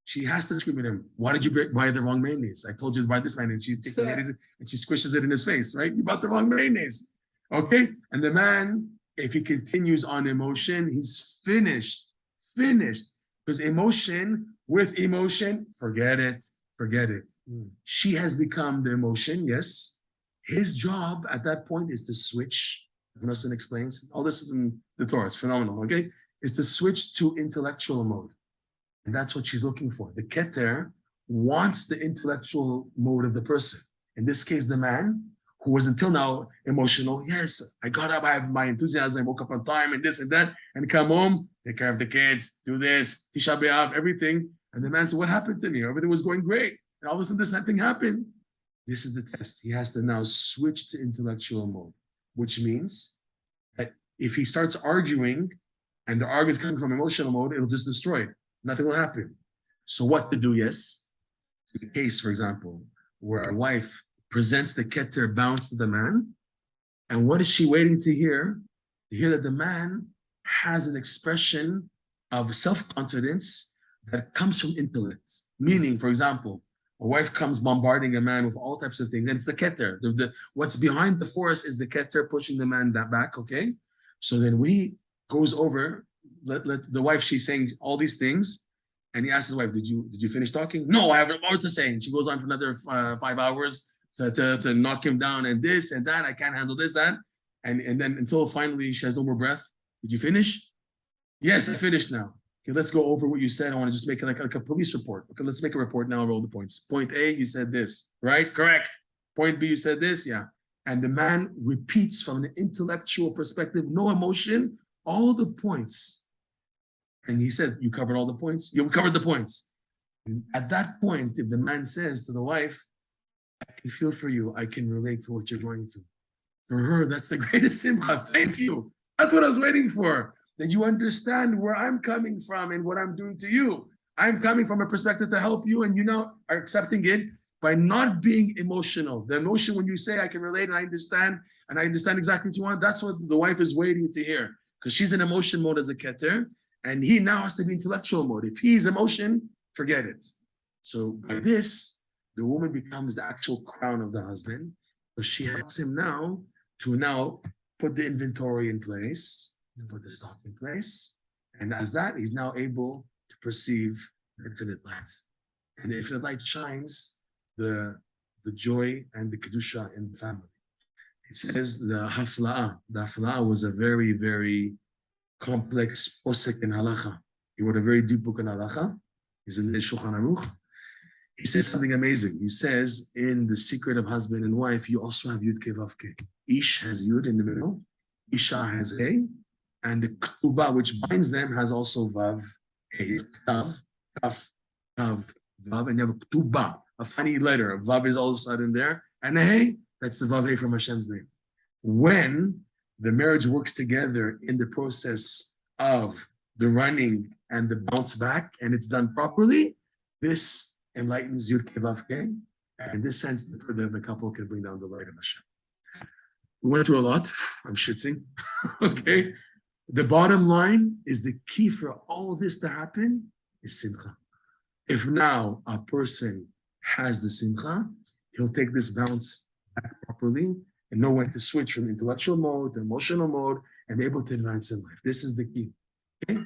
Speaker 1: she has to scream at him, why did you buy the wrong mayonnaise? I told you to buy this mayonnaise. She takes the mayonnaise and she squishes it in his face, right? You bought the wrong mayonnaise, okay? And the man, if he continues on emotion, he's finished. Because emotion with emotion, forget it. forget it.
Speaker 2: Mm.
Speaker 1: She has become the emotion, yes. His job at that point is to switch. Nosson explains, all this is in the Torah, it's phenomenal, okay? Is to switch to intellectual mode. And that's what she's looking for. The Keter wants the intellectual mode of the person. In this case, the man, who was until now emotional. Yes, I got up, I have my enthusiasm, I woke up on time and this and that, and come home, take care of the kids, do this, Tisha B'Av, everything. And the man said, what happened to me? Everything was going great. And all of a sudden, this nothing happened. This is the test. He has to now switch to intellectual mode, which means that if he starts arguing and the argument is coming from emotional mode, it'll just destroy it. Nothing will happen. So what to do? Yes. In the case, for example, where a wife presents the keter bounce to the man, and what is she waiting to hear? To hear that the man has an expression of self-confidence that comes from intellect. Meaning, for example, a wife comes bombarding a man with all types of things, and it's the keter. What's behind the force is the keter pushing the man back, okay? So then when he goes over, let the wife, she's saying all these things, and he asks his wife, did you finish talking? No, I have more to say. And she goes on for another 5 hours to knock him down and this and that. I can't handle this, that. And then until finally she has no more breath. Did you finish? Yes, I finished now. Okay, let's go over what you said. I want to just make it like a police report. Okay, let's make a report now, roll the points. Point A, you said this, right? Correct. Point B, you said this, yeah. And the man repeats from an intellectual perspective, no emotion, all the points. And he said, you covered all the points? You covered the points. And at that point, if the man says to the wife, I can feel for you, I can relate to what you're going through. For her, that's the greatest simcha. Thank you. That's what I was waiting for. That you understand where I'm coming from and what I'm doing to you. I'm coming from a perspective to help you, and you now are accepting it by not being emotional. The emotion when you say, I can relate and I understand exactly what you want, that's what the wife is waiting to hear. Because she's in emotion mode as a keter, and he now has to be intellectual mode. If he's emotion, forget it. So by this, the woman becomes the actual crown of the husband, but she helps him now to now put the inventory in place, put the stock in place. And as that, he's now able to perceive the infinite light. And the infinite light shines the joy and the kedusha in the family. It says the hafla'ah was a very, very complex posek in halacha. He wrote a very deep book in halacha. He's in the Shulchan Aruch. He says something amazing. He says, in the secret of husband and wife, you also have Yud Ke Vav Ke. Ish has Yud in the middle, Isha has A, and the Ketubah, which binds them, has also Vav, A, Tav, Tav, Tav, Vav, and you have a Ketubah, a funny letter. A Vav is all of a sudden there, and a Hey, that's the Vav Hey from Hashem's name. When the marriage works together in the process of the running and the bounce back, and it's done properly, this enlightens Yud Ke Vav Ke, and in this sense, the couple can bring down the light of Hashem. We went through a lot. I'm schwitzing. Okay. The bottom line is the key for all this to happen is simcha. If now a person has the simcha, he'll take this bounce back properly and know when to switch from intellectual mode to emotional mode and be able to advance in life. This is the key. Okay?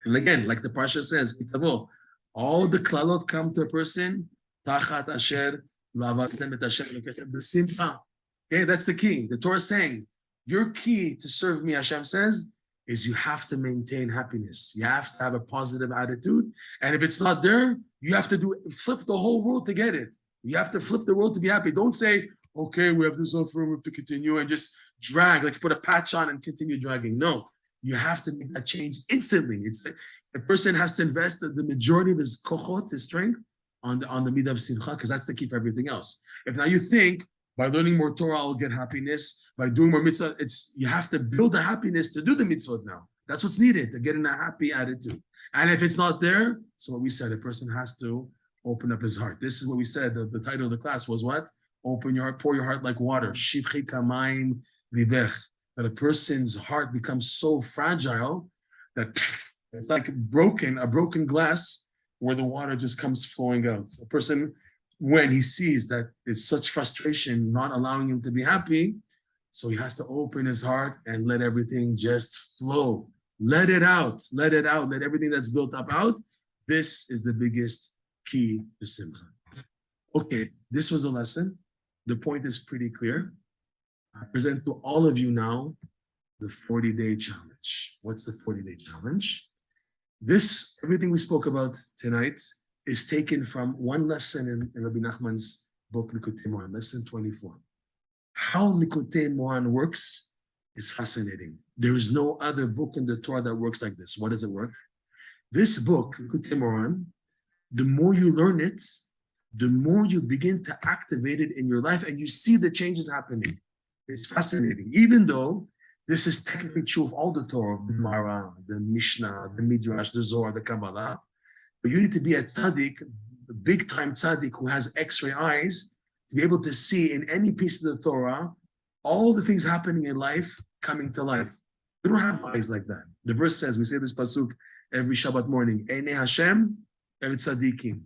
Speaker 1: And again, like the Parsha says, all the klalot come to a person, tachat asher v'avatem et Hashem b'simcha. Okay, that's the key. The Torah is saying, your key to serve me, Hashem says, is you have to maintain happiness. You have to have a positive attitude. And if it's not there, you have to flip the whole world to get it. You have to flip the world to be happy. Don't say, okay, we have to suffer, we have to continue and just drag, like put a patch on and continue dragging. No, you have to make that change instantly. A person has to invest the majority of his kochot, his strength, on the midah of simcha, because that's the key for everything else. If now you think, by learning more Torah, I'll get happiness. By doing more mitzvah, you have to build the happiness to do the mitzvot now. That's what's needed to get in a happy attitude. And if it's not there, so what we said, a person has to open up his heart. This is what we said. The title of the class was what? Open your heart, pour your heart like water. Shivchi kamayim libech. That a person's heart becomes so fragile that it's like a broken glass where the water just comes flowing out. A person, when he sees that it's such frustration not allowing him to be happy, so he has to open his heart and let everything just flow. Let it out, let everything that's built up out. This is the biggest key to simcha. Okay, this was a lesson. The point is pretty clear. I present to all of you now the 40-day challenge. What's the 40-day challenge? This, everything we spoke about tonight, is taken from one lesson in Rabbi Nachman's book, Likutei Moharan, lesson 24. How Likutei Moharan works is fascinating. There is no other book in the Torah that works like this. What does it work? This book, Likutei Moharan, the more you learn it, the more you begin to activate it in your life and you see the changes happening. It's fascinating. Even though this is technically true of all the Torah, the Gemara, the Mishnah, the Midrash, the Zohar, the Kabbalah, but you need to be a tzaddik, a big-time tzaddik who has X-ray eyes to be able to see in any piece of the Torah all the things happening in life coming to life. We don't have eyes like that. The verse says, we say this pasuk every Shabbat morning, Einei Hashem el tzaddikim,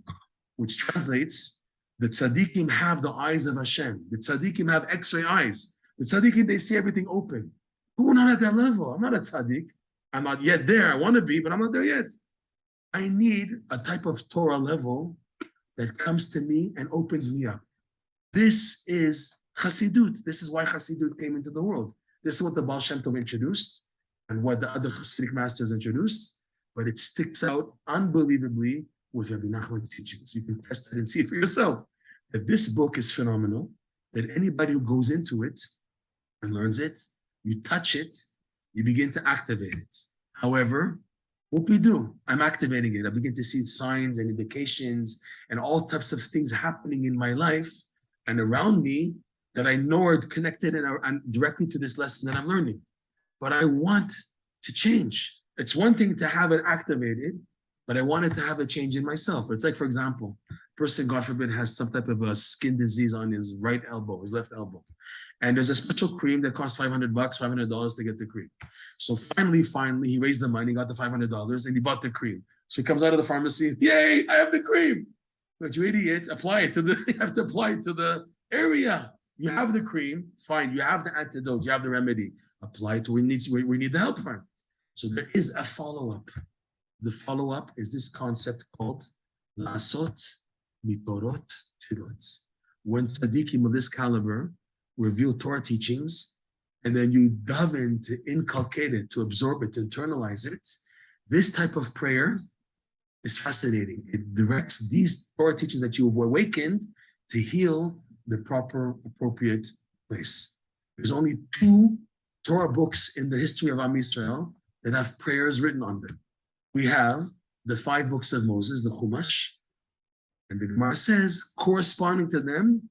Speaker 1: which translates, the tzaddikim have the eyes of Hashem. The tzaddikim have X-ray eyes. The tzaddikim, they see everything open. We're not at that level. I'm not a tzaddik. I'm not yet there. I want to be, but I'm not there yet. I need a type of Torah level that comes to me and opens me up. This is Chassidut. This is why Chassidut came into the world. This is what the Baal Shem Tov introduced and what the other Chassidic masters introduced, but it sticks out unbelievably with Rabbi Nachman's teachings. You can test it and see for yourself that this book is phenomenal, that anybody who goes into it and learns it, you touch it, you begin to activate it. However, what we do, I'm activating it. I begin to see signs and indications and all types of things happening in my life and around me that I know are connected and directly to this lesson that I'm learning. But I want to change. It's one thing to have it activated, but I wanted to have a change in myself. It's like, for example, a person, God forbid, has some type of a skin disease on his right elbow, his left elbow. And there's a special cream that costs $500, $500 to get the cream. So finally, he raised the money, got the $500, and he bought the cream. So he comes out of the pharmacy, yay, I have the cream. But you idiot, apply it to you have to apply it to the area. You have the cream, fine, you have the antidote, you have the remedy. Apply it to where we need the help from. So there is a follow-up. The follow-up is this concept called Lasot Mitorot Tilot. When tzaddikim of this caliber reveal Torah teachings, and then you dive in to inculcate it, to absorb it, to internalize it, this type of prayer is fascinating. It directs these Torah teachings that you have awakened to heal the proper, appropriate place. There's only 2 Torah books in the history of Am Yisrael that have prayers written on them. We have the 5 books of Moses, the Chumash, and the Gemara says, corresponding to them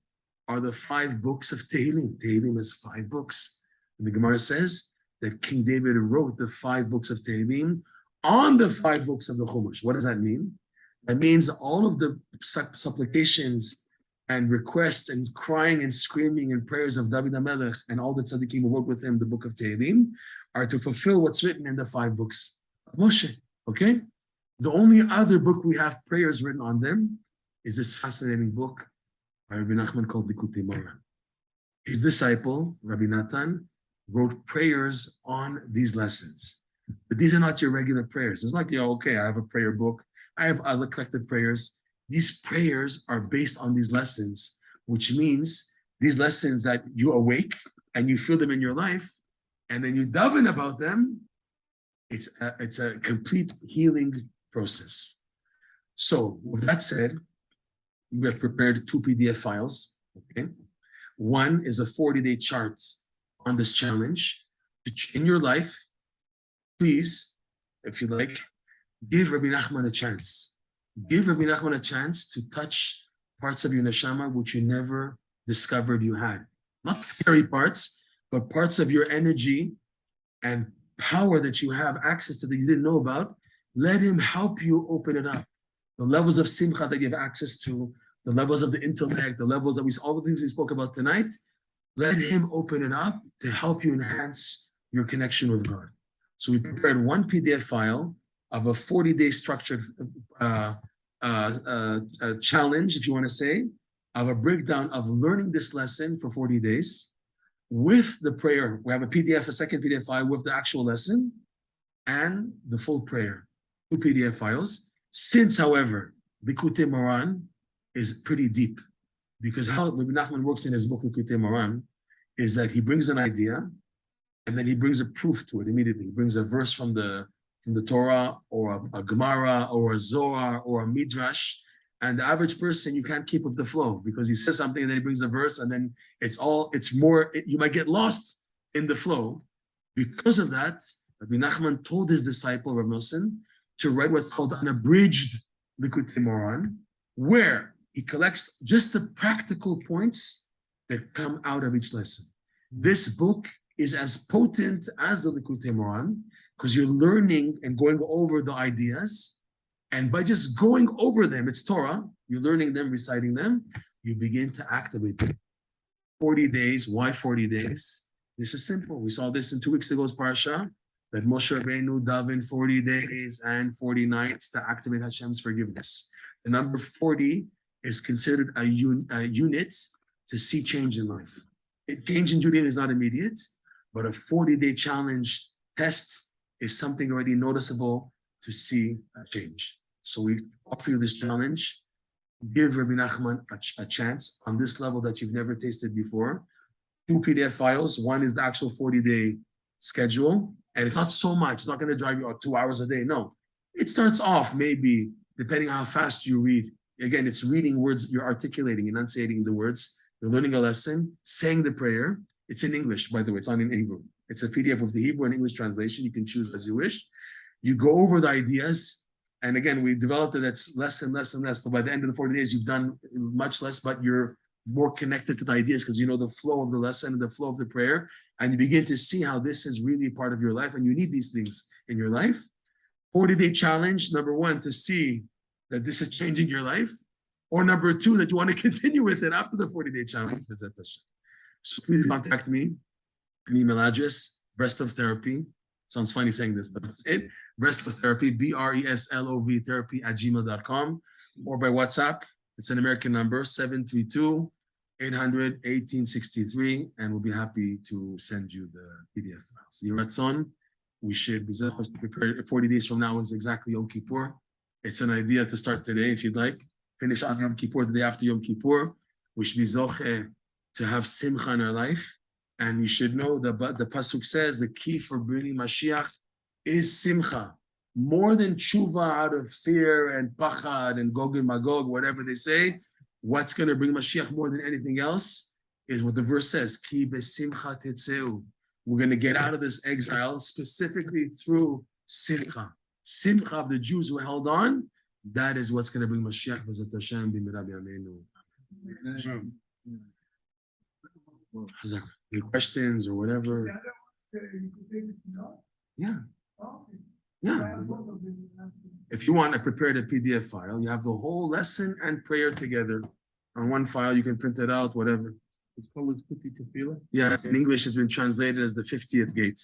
Speaker 1: are the 5 books of Tehillim. Tehillim has 5 books. And the Gemara says that King David wrote the 5 books of Tehillim on the 5 books of the Chumash. What does that mean? That means all of the supplications and requests and crying and screaming and prayers of David HaMelech and all the tzaddikim who wrote with him the book of Tehillim are to fulfill what's written in the 5 books of Moshe. Okay? The only other book we have prayers written on them is this fascinating book by Rabbi Nachman called Likutei Moharan. His disciple, Rabbi Natan, wrote prayers on these lessons. But these are not your regular prayers. It's like, okay, I have a prayer book. I have other collected prayers. These prayers are based on these lessons, which means these lessons that you awake and you feel them in your life, and then you daven about them, it's a complete healing process. So with that said, we have prepared 2 PDF files, okay? One is a 40-day chart on this challenge. In your life, please, if you like, give Rabbi Nachman a chance. Give Rabbi Nachman a chance to touch parts of your neshama which you never discovered you had. Not scary parts, but parts of your energy and power that you have access to that you didn't know about. Let him help you open it up. The levels of simcha that you have access to, the levels of the intellect, the levels that all the things we spoke about tonight, let him open it up to help you enhance your connection with God. So we prepared 1 PDF file of a 40-day structured challenge, if you want to say, of a breakdown of learning this lesson for 40 days with the prayer. We have a PDF, a second PDF file with the actual lesson and the full prayer, 2 PDF files. Since, however, Likutei Moharan is pretty deep. Because how Rabbi Nachman works in his book Likutei Moharan is that he brings an idea and then he brings a proof to it immediately. He brings a verse from the Torah or a Gemara or a Zohar or a Midrash. And the average person, you can't keep with the flow because he says something and then he brings a verse and then you might get lost in the flow. Because of that, Rabbi Nachman told his disciple, Rabbi Nosson, to write what's called an abridged Likutei Moharan, where he collects just the practical points that come out of each lesson. This book is as potent as the Likutei Moharan because you're learning and going over the ideas. And by just going over them, it's Torah, you're learning them, reciting them, you begin to activate them. 40 days, why 40 days? This is simple. We saw this in 2 weeks ago's parsha, that Moshe Rabbeinu davened 40 days and 40 nights to activate Hashem's forgiveness. The number 40 is considered a unit to see change in life. Change in Judaism is not immediate, but a 40-day challenge test is something already noticeable to see a change. So we offer you this challenge. Give Rabbi Nachman a chance on this level that you've never tasted before. 2 PDF files. One is the actual 40-day schedule. And it's not so much. It's not going to drive you out 2 hours a day. No. It starts off maybe, depending on how fast you read. Again, it's reading words, you're articulating, enunciating the words. You're learning a lesson, saying the prayer. It's in English, by the way. It's not in Hebrew. It's a PDF of the Hebrew and English translation. You can choose as you wish. You go over the ideas. And again, we developed it. That's less and less and less. So by the end of the 40 days, you've done much less, but you're more connected to the ideas because you know the flow of the lesson and the flow of the prayer. And you begin to see how this is really part of your life. And you need these things in your life. 40-day challenge, number one, to see that this is changing your life. Or number two, that you want to continue with it after the 40-day challenge. So please contact me. An email address, Breast of Therapy. Sounds funny saying this, but that's it. Breast of Therapy, BRESLOV therapy @gmail.com, or by WhatsApp. It's an American number, 732-800-1863, and we'll be happy to send you the PDF files. Yiratzon, we should be prepared. 40 days from now is exactly Yom Kippur. It's an idea to start today, if you'd like. Finish on Yom Kippur, the day after Yom Kippur. We should be zoche to have simcha in our life. And you should know that the pasuk says the key for bringing Mashiach is simcha. More than tshuva out of fear and pachad and Gog and Magog, whatever they say, what's going to bring Mashiach more than anything else is what the verse says, ki besimcha tetzeu. We're going to get out of this exile specifically through simcha. Simcha of the Jews who held on, that is what's going to bring Mashiach B'ezrat Hashem b'mirav yameinu. Any questions or whatever? Yeah. Yeah. If you want, I prepared a PDF file. You have the whole lesson and prayer together on one file. You can print it out, whatever.
Speaker 2: It's called Kuti Tefillah.
Speaker 1: Yeah, in English, it's been translated as the 50th gate.